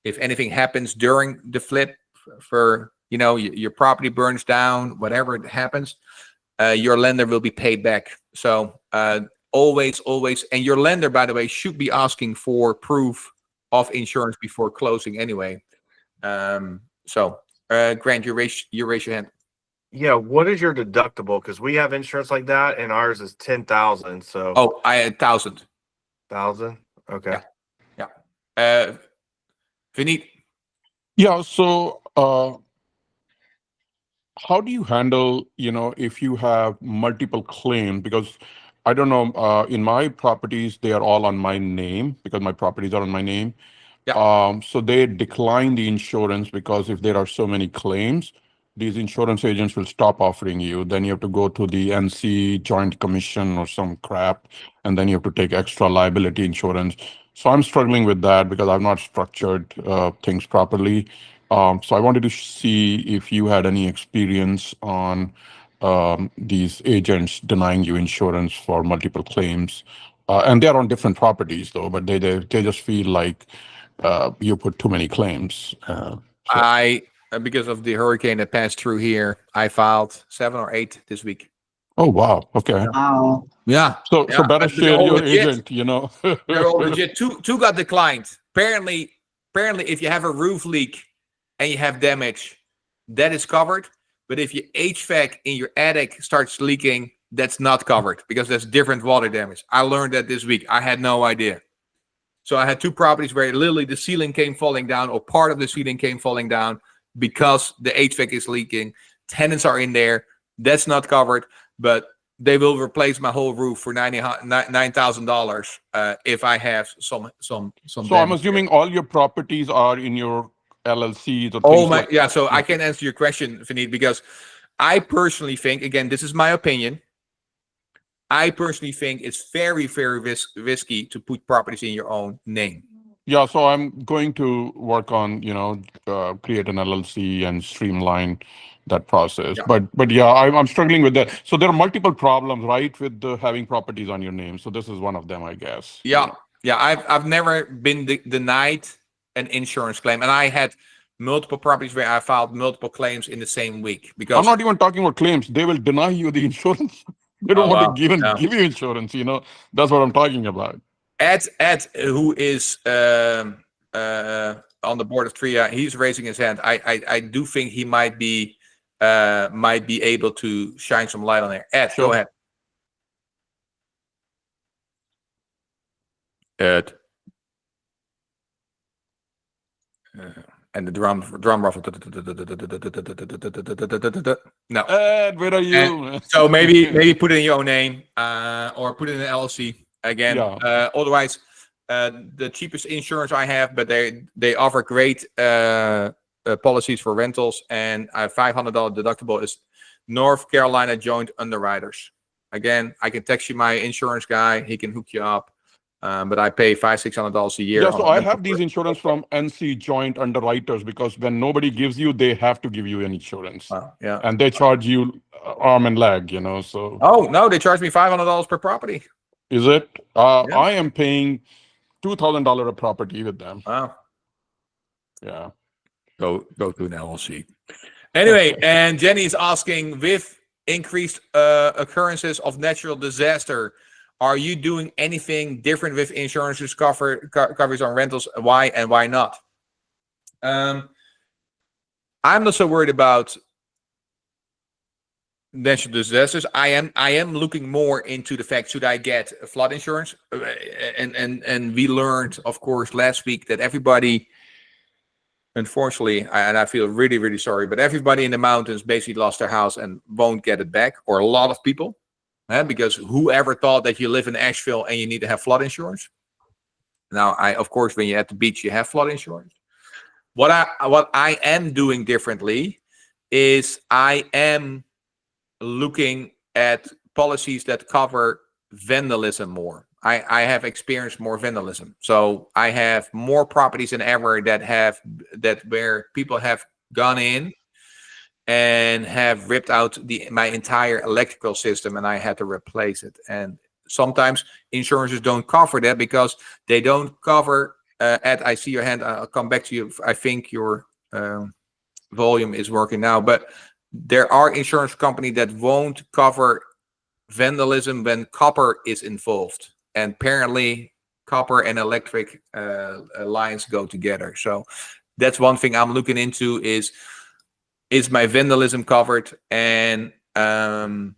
If anything happens during the flip, for your property burns down, whatever it happens, your lender will be paid back. So always, and your lender, by the way, should be asking for proof of insurance before closing anyway. So Grant, you raise your hand. Yeah, what is your deductible? Because we have insurance like that, and ours is 10,000. So Oh, I had 1,000. 1,000. Okay. Yeah. Vineet. Yeah. So, how do you handle, if you have multiple claims? Because I don't know, in my properties, they are all on my name because my properties are on my name. Yeah. So they decline the insurance because if there are so many claims, these insurance agents will stop offering you. Then you have to go to the NC Joint Commission or some crap, and then you have to take extra liability insurance. So I'm struggling with that because I've not structured things properly. So I wanted to see if you had any experience on these agents denying you insurance for multiple claims. And they're on different properties though, but they just feel like you put too many claims. Because of the hurricane that passed through here, I filed 7 or 8 this week. Oh, wow. Okay. Wow. Yeah. So better share your legit. agent, They're all legit. Two got declined. Apparently, if you have a roof leak and you have damage, that is covered. But if your HVAC in your attic starts leaking, that's not covered because there's different water damage. I learned that this week. I had no idea. So I had 2 properties where literally the ceiling came falling down, or part of the ceiling came falling down because the HVAC is leaking. Tenants are in there. That's not covered, but they will replace my whole roof for $9,000 if I have some. So I'm assuming all your properties are in your LLCs or oh my, yeah. So I can answer your question, Vineet, because I personally think, again, this is my opinion. I personally think it's very, very risky to put properties in your own name. Yeah, so I'm going to work on, create an LLC and streamline that process. Yeah. But yeah, I'm struggling with that. So there are multiple problems, right, with having properties on your name. So this is one of them, I guess. Yeah, yeah. I've never been denied an insurance claim, and I had multiple properties where I filed multiple claims in the same week I'm because not even talking about claims. They will deny you the insurance. They don't Oh, want wow. to give No. you insurance. That's what I'm talking about. Ed, who is on the board of TRIA, he's raising his hand. I do think he might be able to shine some light on there. Ed, Sure. go ahead. Ed. And the drum ruffle. No. Ed, where are you? So maybe put it in your own name, or put it in an LLC again. Yeah. Otherwise, the cheapest insurance I have, but they offer great policies for rentals, and a $500 deductible is North Carolina Joint Underwriters. Again, I can text you my insurance guy; he can hook you up. But I pay $500-600 a year. Yeah, so I have these insurance from NC Joint Underwriters because when nobody gives you, they have to give you an insurance. Yeah. And they charge you arm and leg, so. Oh, no, they charge me $500 per property. Is it? Yeah. I am paying $2,000 a property with them. Wow. Yeah. Go to an LLC. Anyway, and Jenny is asking, with increased occurrences of natural disaster, are you doing anything different with insurances coverage on rentals? Why and why not? I'm not so worried about natural disasters. I am looking more into the fact, should I get flood insurance? And we learned, of course, last week that everybody, unfortunately, and I feel really, really sorry, but everybody in the mountains basically lost their house and won't get it back, or a lot of people. Because whoever thought that you live in Asheville and you need to have flood insurance? Now, of course, when you're at the beach, you have flood insurance. What I am doing differently is I am looking at policies that cover vandalism more. I have experienced more vandalism, so I have more properties than ever that where people have gone in and have ripped out my entire electrical system, and I had to replace it. And sometimes insurances don't cover that because they don't cover. Ed, I see your hand. I'll come back to you. I think your volume is working now, but there are insurance companies that won't cover vandalism when copper is involved, and apparently copper and electric lines go together. So that's one thing I'm looking into is my vandalism covered? And I'm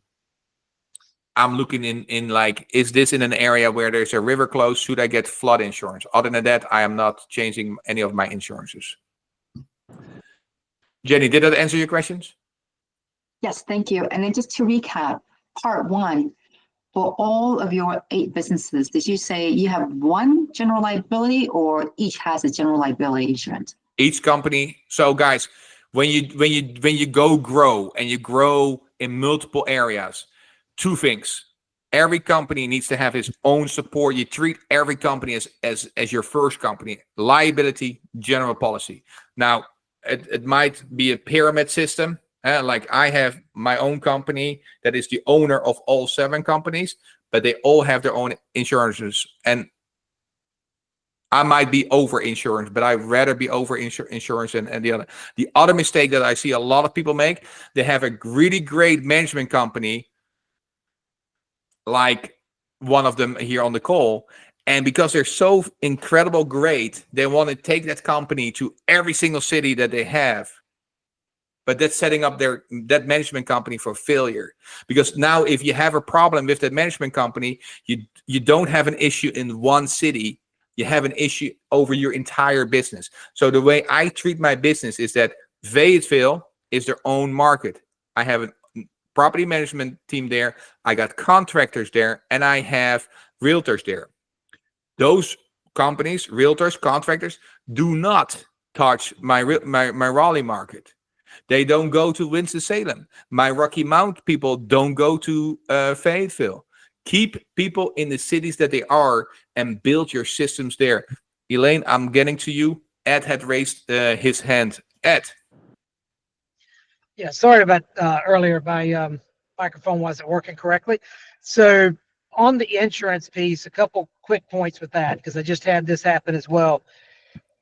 looking in like, is this in an area where there's a river close? Should I get flood insurance? Other than that, I am not changing any of my insurances. Jenny, did that answer your questions? Yes, thank you. And then just to recap, part one, for all of your 8 businesses, did you say you have one general liability or each has a general liability insurance? Each company. So guys, when you go grow and you grow in multiple areas, 2 things. Every company needs to have its own support. You treat every company as your first company. Liability, general policy. Now, it might be a pyramid system. Like I have my own company that is the owner of all 7 companies, but they all have their own insurances. And I might be over insurance, but I'd rather be over insurance and the other. The other mistake that I see a lot of people make, they have a really great management company, like one of them here on the call. And because they're so incredible great, they want to take that company to every single city that they have. But that's setting up that management company for failure. Because now if you have a problem with that management company, you don't have an issue in one city. You have an issue over your entire business. So the way I treat my business is that Fayetteville is their own market. I have a property management team there. I got contractors there, and I have realtors there. Those companies, realtors, contractors, do not touch my Raleigh market. They don't go to Winston-Salem. My Rocky Mount people don't go to Fayetteville. Keep people in the cities that they are and build your systems there. Elaine, I'm getting to you. Ed had raised his hand. Ed. Yeah, sorry about earlier. My microphone wasn't working correctly. So on the insurance piece, a couple quick points with that, because I just had this happen as well.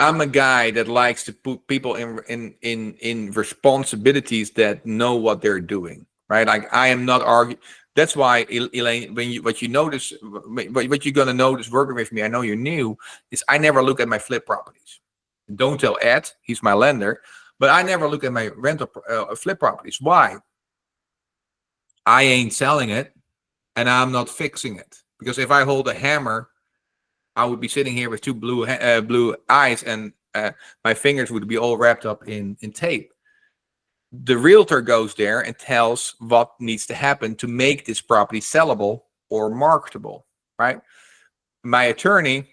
I'm a guy that likes to put people in responsibilities that know what they're doing, right? Like I am not arguing. That's why, Elaine, when you what you notice, what you're gonna notice working with me, I know you're new, is I never look at my flip properties. Don't tell Ed, he's my lender, but I never look at my rental flip properties. Why? I ain't selling it, and I'm not fixing it, because if I hold a hammer, I would be sitting here with two blue eyes, and my fingers would be all wrapped up in tape. The realtor goes there and tells what needs to happen to make this property sellable or marketable, right? My attorney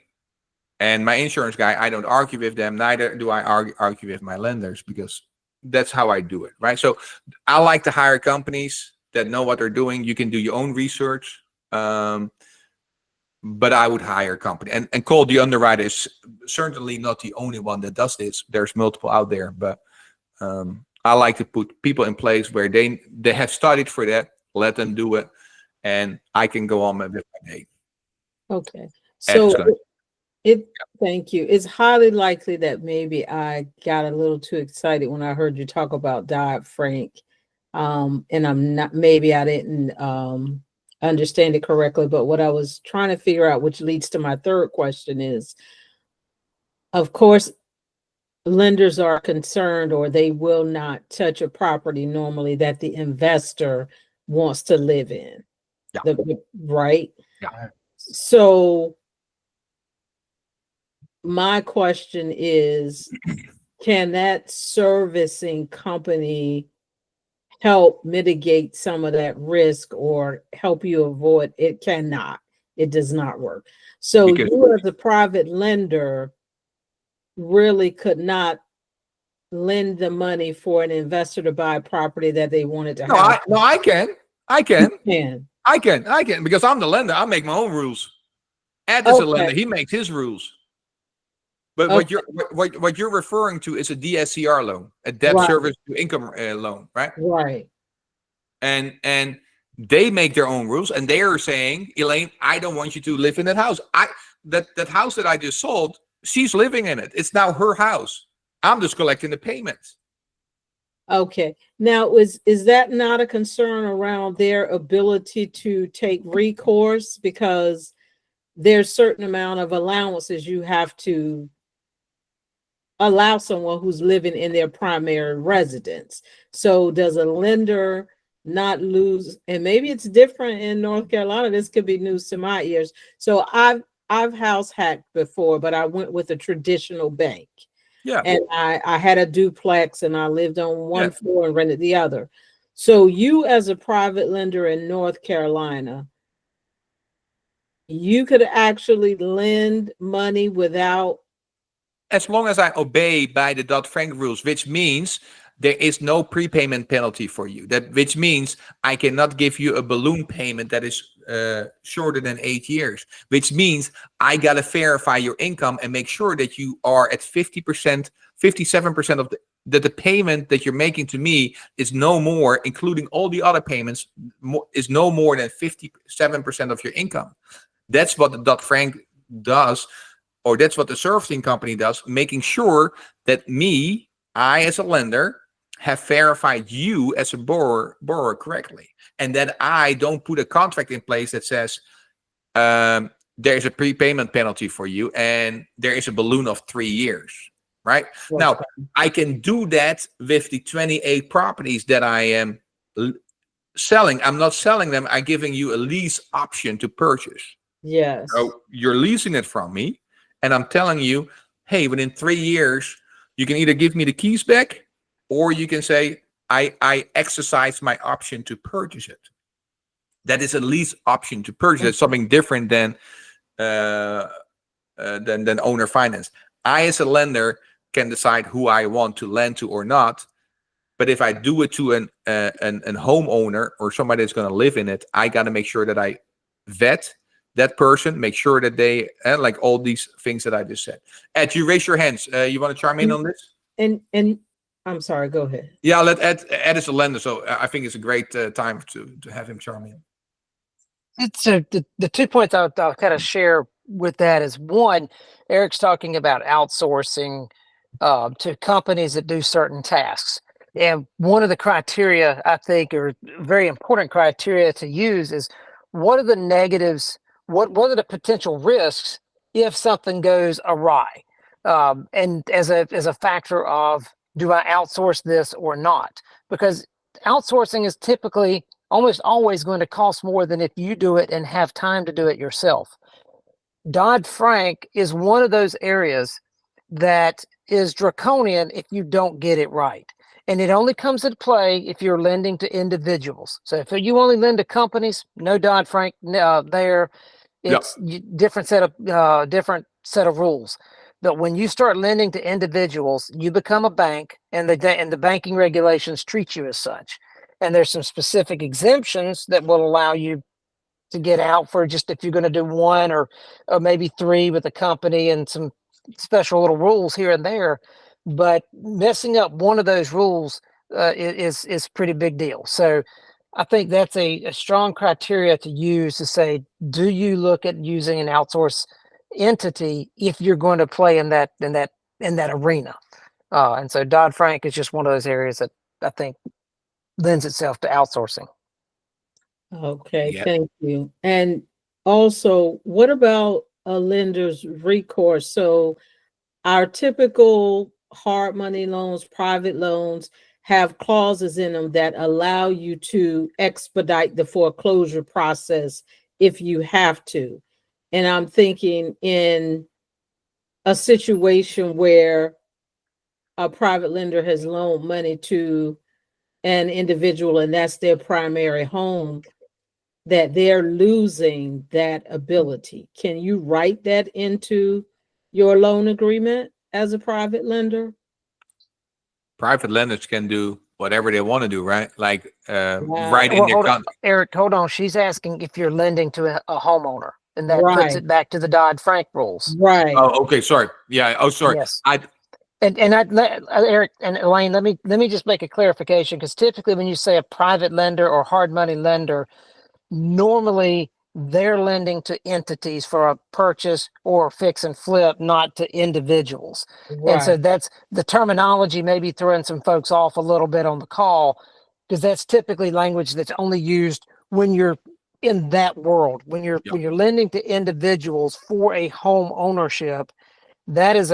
and my insurance guy, I don't argue with them. Neither do I argue with my lenders, because that's how I do it, right? So I like to hire companies that know what they're doing. You can do your own research. But I would hire a company, and Cole, the underwriter, is certainly not the only one that does this. There's multiple out there, but I like to put people in place where they have studied for that. Let them do it, and I can go on with my day. Okay, so Yeah. thank you. It's highly likely that maybe I got a little too excited when I heard you talk about Dodd-Frank, and I'm not. Maybe I didn't understand it correctly, but what I was trying to figure out, which leads to my third question, is, of course, lenders are concerned, or they will not touch a property normally that the investor wants to live in. Yeah. Right? Yeah. So my question is, can that servicing company help mitigate some of that risk or help you avoid it? Cannot. It does not work. So Because you as a private lender really could not lend the money for an investor to buy a property that they wanted to have. I can. You can. Because I'm the lender. I make my own rules. Ed is a lender. He makes his rules. But what you're referring to is a DSCR loan, a debt service to income loan, right? Right. And they make their own rules, and they are saying, Elaine, I don't want you to live in that house. That house that I just sold, she's living in it. It's now her house. I'm just collecting the payments. Okay. Now, is that not a concern around their ability to take recourse? Because there's certain amount of allowances you have to allow someone who's living in their primary residence. So does a lender not lose? And maybe it's different in North Carolina. This could be news to my ears. So I've house hacked before, but I went with a traditional bank. Yeah. And I had a duplex, and I lived on one floor and rented the other. So you, as a private lender in North Carolina, you could actually lend money without, as long as I obey by the Dodd-Frank rules, which means there is no prepayment penalty for you. Which means I cannot give you a balloon payment that is shorter than 8 years. Which means I gotta verify your income and make sure that you are at 50%, 57% of the payment that you're making to me is no more, including all the other payments, is no more than 57% of your income. That's what the Dodd-Frank does. Or that's what the servicing company does, making sure that I as a lender, have verified you as a borrower correctly. And that I don't put a contract in place that says there's a prepayment penalty for you and there is a balloon of 3 years, right? Now, I can do that with the 28 properties that I am selling. I'm not selling them. I'm giving you a lease option to purchase. yes. So you're leasing it from me. And I'm telling you, hey, within 3 years, you can either give me the keys back, or you can say, I exercise my option to purchase it. That is a lease option to purchase. It's something different than owner finance. I, as a lender, can decide who I want to lend to or not. But if I do it to an homeowner or somebody that's going to live in it, I got to make sure that I vet that person, make sure that they like all these things that I just said. Ed, you raise your hands. You want to chime in on this? And I'm sorry, go ahead. Yeah, I'll let Ed is a lender, so I think it's a great time to have him chime in. It's the 2 points I'll kind of share with that is, one, Eric's talking about outsourcing to companies that do certain tasks. And one of the criteria I think are very important criteria to use is, what are the negatives? What are the potential risks if something goes awry? And as a factor of, do I outsource this or not? Because outsourcing is typically almost always going to cost more than if you do it and have time to do it yourself. Dodd-Frank is one of those areas that is draconian if you don't get it right. And it only comes into play if you're lending to individuals. So if you only lend to companies, no Dodd-Frank there. It's different set of rules. But when you start lending to individuals, you become a bank, and the banking regulations treat you as such. And there's some specific exemptions that will allow you to get out for just if you're going to do one or maybe three with a company, and some special little rules here and there. But messing up one of those rules is pretty big deal. So I think that's a strong criteria to use to say, do you look at using an outsourced entity if you're going to play in that arena? And so Dodd-Frank is just one of those areas that I think lends itself to outsourcing. Okay, Yep. thank you. And also, what about a lender's recourse? So our typical hard money loans, private loans, have clauses in them that allow you to expedite the foreclosure process if you have to. And I'm thinking, in a situation where a private lender has loaned money to an individual and that's their primary home, that they're losing that ability. Can you write that into your loan agreement as a private lender? Private lenders can do whatever they want to do, right? Like Wow. right in Well, their hold on, contract. Eric, hold on. She's asking if you're lending to a homeowner, and that puts Right. it back to the Dodd-Frank rules. Right. Oh, okay. Sorry. Yeah. Oh, sorry. Yes. I Eric and Elaine, let me just make a clarification, because typically when you say a private lender or hard money lender, normally they're lending to entities for a purchase or fix and flip, not to individuals. And so Right. that's the terminology, maybe throwing some folks off a little bit on the call, because that's typically language that's only used when you're in that world. When you're lending to individuals for a home ownership, that is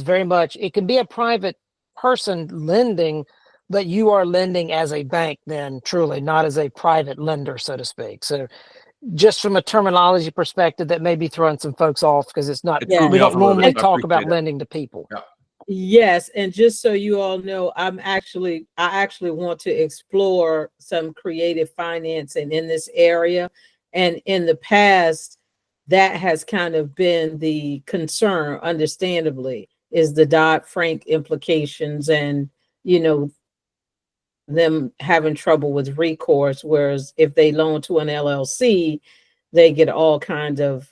very much, it can be a private person lending, but you are lending as a bank then, truly, not as a private lender, so to speak. So just from a terminology perspective, that may be throwing some folks off, because it's not, it threw we me off don't a little normally bit. I talk about appreciate it. lending to people. Yeah. Yes, and just so you all know, I actually want to explore some creative financing in this area. And in the past, that has kind of been the concern, understandably, is the Dodd-Frank implications and, them having trouble with recourse. Whereas if they loan to an LLC, they get all kinds of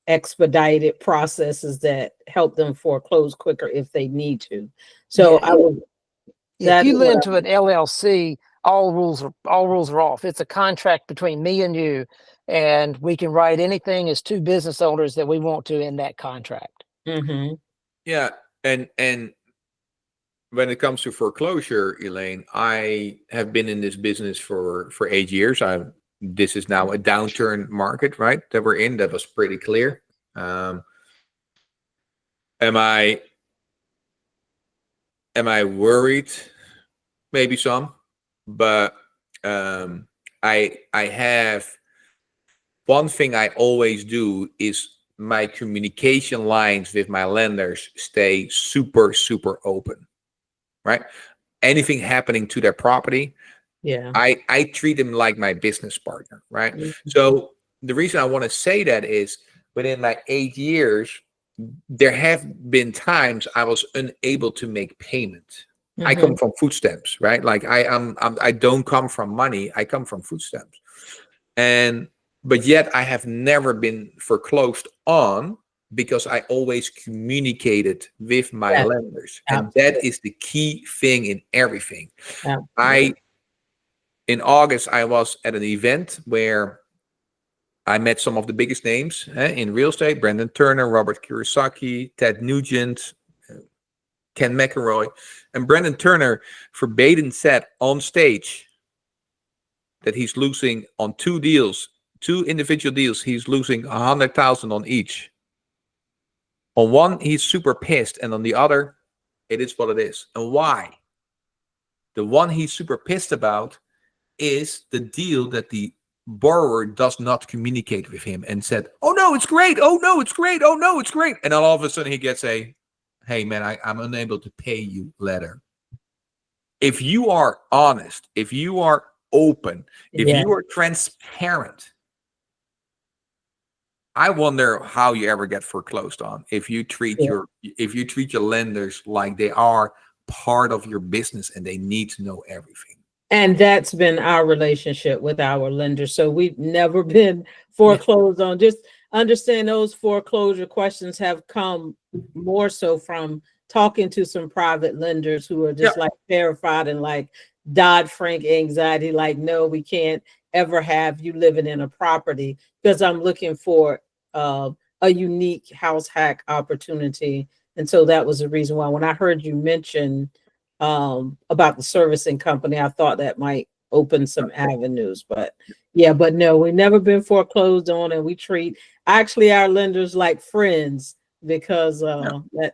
expedited processes that help them foreclose quicker if they need to. So Yeah. If you lend to an LLC, all rules are off. It's a contract between me and you, and we can write anything as two business owners that we want to in that contract. Mm-hmm. Yeah. And when it comes to foreclosure, Elaine, I have been in this business for 8 years. This is now a downturn market, right? That we're in. That was pretty clear. Am I worried? Maybe some, but I have one thing I always do is my communication lines with my lenders stay super open, right? Anything happening to their property, I treat them like my business partner, right? Mm-hmm. So the reason I want to say that is, within my 8 years, there have been times I was unable to make payment. Mm-hmm. I come from food stamps, right? Like I don't come from money. I come from food stamps, but yet I have never been foreclosed on, because I always communicated with my lenders, and that is the key thing in everything. In August, I was at an event where I met some of the biggest names in real estate: Brandon Turner, Robert Kiyosaki, Ted Nugent, Ken McElroy. And Brandon Turner verbatim said on stage that he's losing on 2 deals, 2 individual deals. He's losing 100,000 on each. On one, he's super pissed, and on the other, it is what it is. And why? The one he's super pissed about is the deal that the borrower does not communicate with him and said, "Oh no, it's great. Oh no, it's great. Oh no, it's great." And then all of a sudden he gets a, "Hey man, I'm unable to pay you" letter. If you are honest, if you are open, if Yeah. you are transparent, I wonder how you ever get foreclosed on if you treat Yeah. your lenders like they are part of your business and they need to know everything. And that's been our relationship with our lenders. So we've never been foreclosed on. Just understand those foreclosure questions have come more so from talking to some private lenders who are just like terrified and like Dodd-Frank anxiety, like, no, we can't ever have you living in a property because I'm looking for a unique house hack opportunity. And so that was the reason why when I heard you mention about the servicing company, I thought that might open some avenues, but but no, we've never been foreclosed on, and we treat actually our lenders like friends because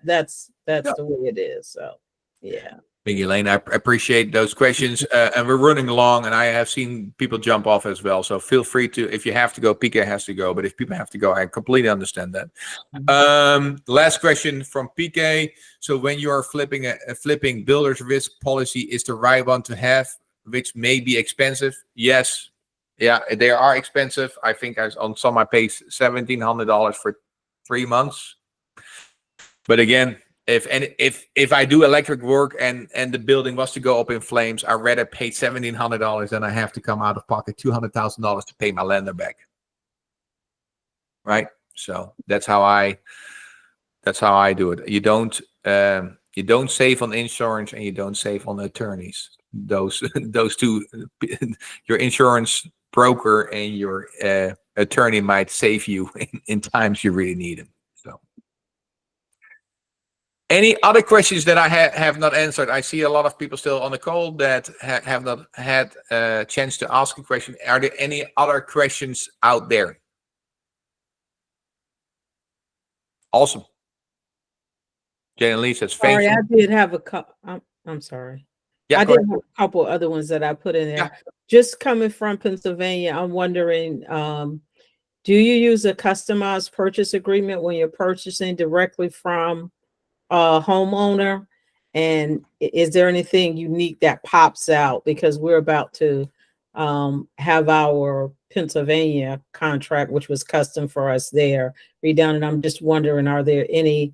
that's the way it is. So Big Elaine, I appreciate those questions, and we're running along, and I have seen people jump off as well. So feel free to, if you have to go, PK has to go, but if people have to go, I completely understand that. Last question from PK. So when you are flipping builder's risk policy is the right one to have, which may be expensive. Yes, yeah, they are expensive. I think on some I pay $1,700 for 3 months. But again, if I do electric work and the building was to go up in flames, I'd rather pay $1,700 than I have to come out of pocket $200,000 to pay my lender back. Right? So that's how I do it. You don't save on insurance and you don't save on attorneys. Those two, your insurance broker and your attorney might save you in times you really need them. So. Any other questions that I have not answered? I see a lot of people still on the call that have not had a chance to ask a question. Are there any other questions out there? Awesome. Jane Lee says, sorry, I did have a couple. I'm sorry. Yeah, I did have a couple other ones that I put in there. Yeah. Just coming from Pennsylvania, I'm wondering, do you use a customized purchase agreement when you're purchasing directly from a homeowner? And is there anything unique that pops out? Because we're about to have our Pennsylvania contract, which was custom for us there, redone. And I'm just wondering, are there any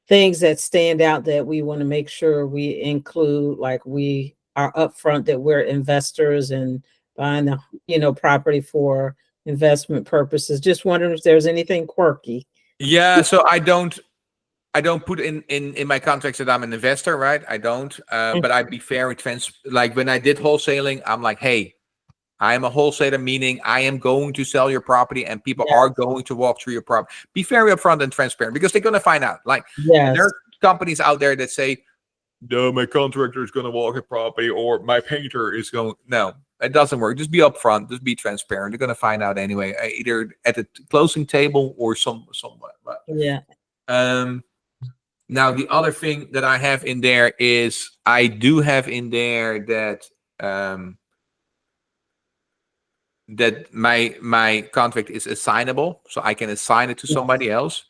things that stand out that we want to make sure we include, like we are upfront that we're investors and buying the property for investment purposes? Just wondering if there's anything quirky. Yeah, so I don't put in my contracts that I'm an investor, right? I don't. But I'd be very like when I did wholesaling, I'm like, hey, I am a wholesaler, meaning I am going to sell your property and people are going to walk through your property. Be very upfront and transparent because they're going to find out. Like there are companies out there that say, no, my contractor is going to walk a property or my painter is going. No, it doesn't work. Just be upfront. Just be transparent. They're going to find out anyway, either at the closing table or somewhere. Right? Yeah. Now, the other thing that I have in there is I do have in there that that my contract is assignable, so I can assign it to somebody else.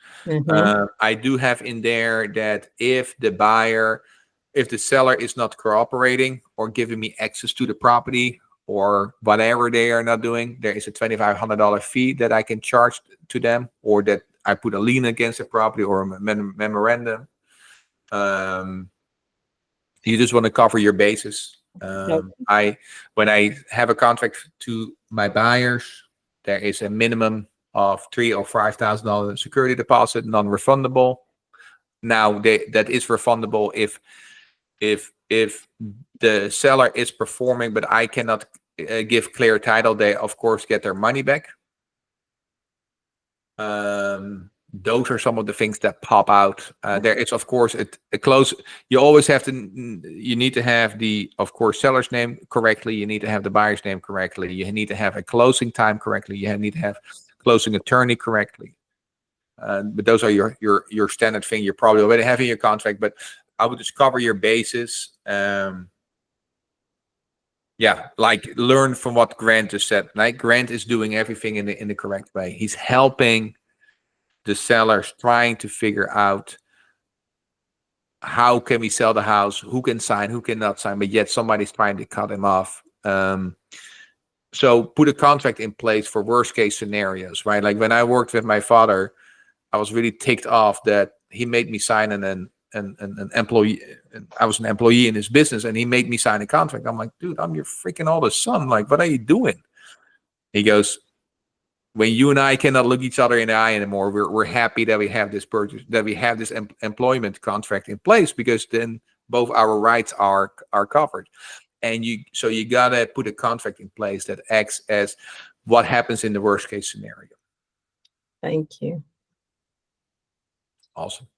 I do have in there that if the seller is not cooperating or giving me access to the property or whatever they are not doing, there is a $2,500 fee that I can charge to them, or that I put a lien against the property or a memorandum. You just want to cover your bases. When I have a contract to my buyers, there is a minimum of $3,000 or $5,000 security deposit, non-refundable. Now that is refundable if the seller is performing, but I cannot give clear title. They of course get their money back. Those are some of the things that pop out. There is, of course, a close. You always have to. You need to have the, of course, seller's name correctly. You need to have the buyer's name correctly. You need to have a closing time correctly. You need to have closing attorney correctly. But those are your standard thing. You're probably already having your contract. But I would just cover your bases. Yeah, like learn from what Grant just said. Like Grant is doing everything in the correct way. He's helping the sellers, trying to figure out how can we sell the house, who can sign, who cannot sign, but yet somebody's trying to cut him off. So put a contract in place for worst case scenarios, right? Like when I worked with my father, I was really ticked off that he made me sign an employee. I was an employee in his business, and he made me sign a contract. I'm like, dude, I'm your freaking oldest son. Like, what are you doing? He goes, when you and I cannot look each other in the eye anymore, we're happy that we have this purchase, that we have this employment contract in place, because then both our rights are covered. And you gotta put a contract in place that acts as what happens in the worst case scenario. Thank you. Awesome.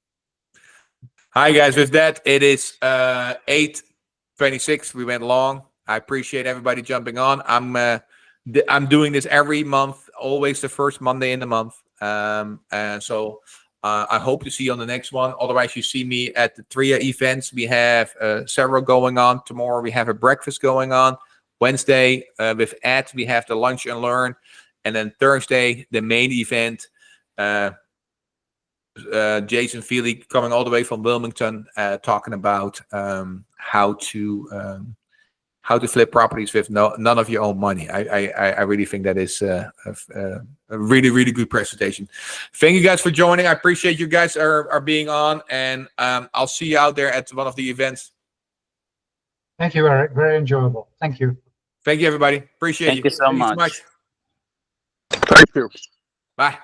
Hi guys, with that, it is 8:26. We went long. I appreciate everybody jumping on. I'm doing this every month, always the first Monday in the month. And so I hope to see you on the next one. Otherwise, you see me at the TRIA events. We have several going on. Tomorrow we have a breakfast going on. Wednesday with Ed, we have the lunch and learn. And then Thursday, the main event. Jason Feely coming all the way from Wilmington, talking about how to flip properties with none of your own money. I really think that is a really, really good presentation. Thank you guys for joining. I appreciate you guys are being on, and I'll see you out there at one of the events. Thank you, Eric. Very enjoyable. Thank you. Thank you, everybody. Appreciate you. Thank you so much. Thank you. Bye.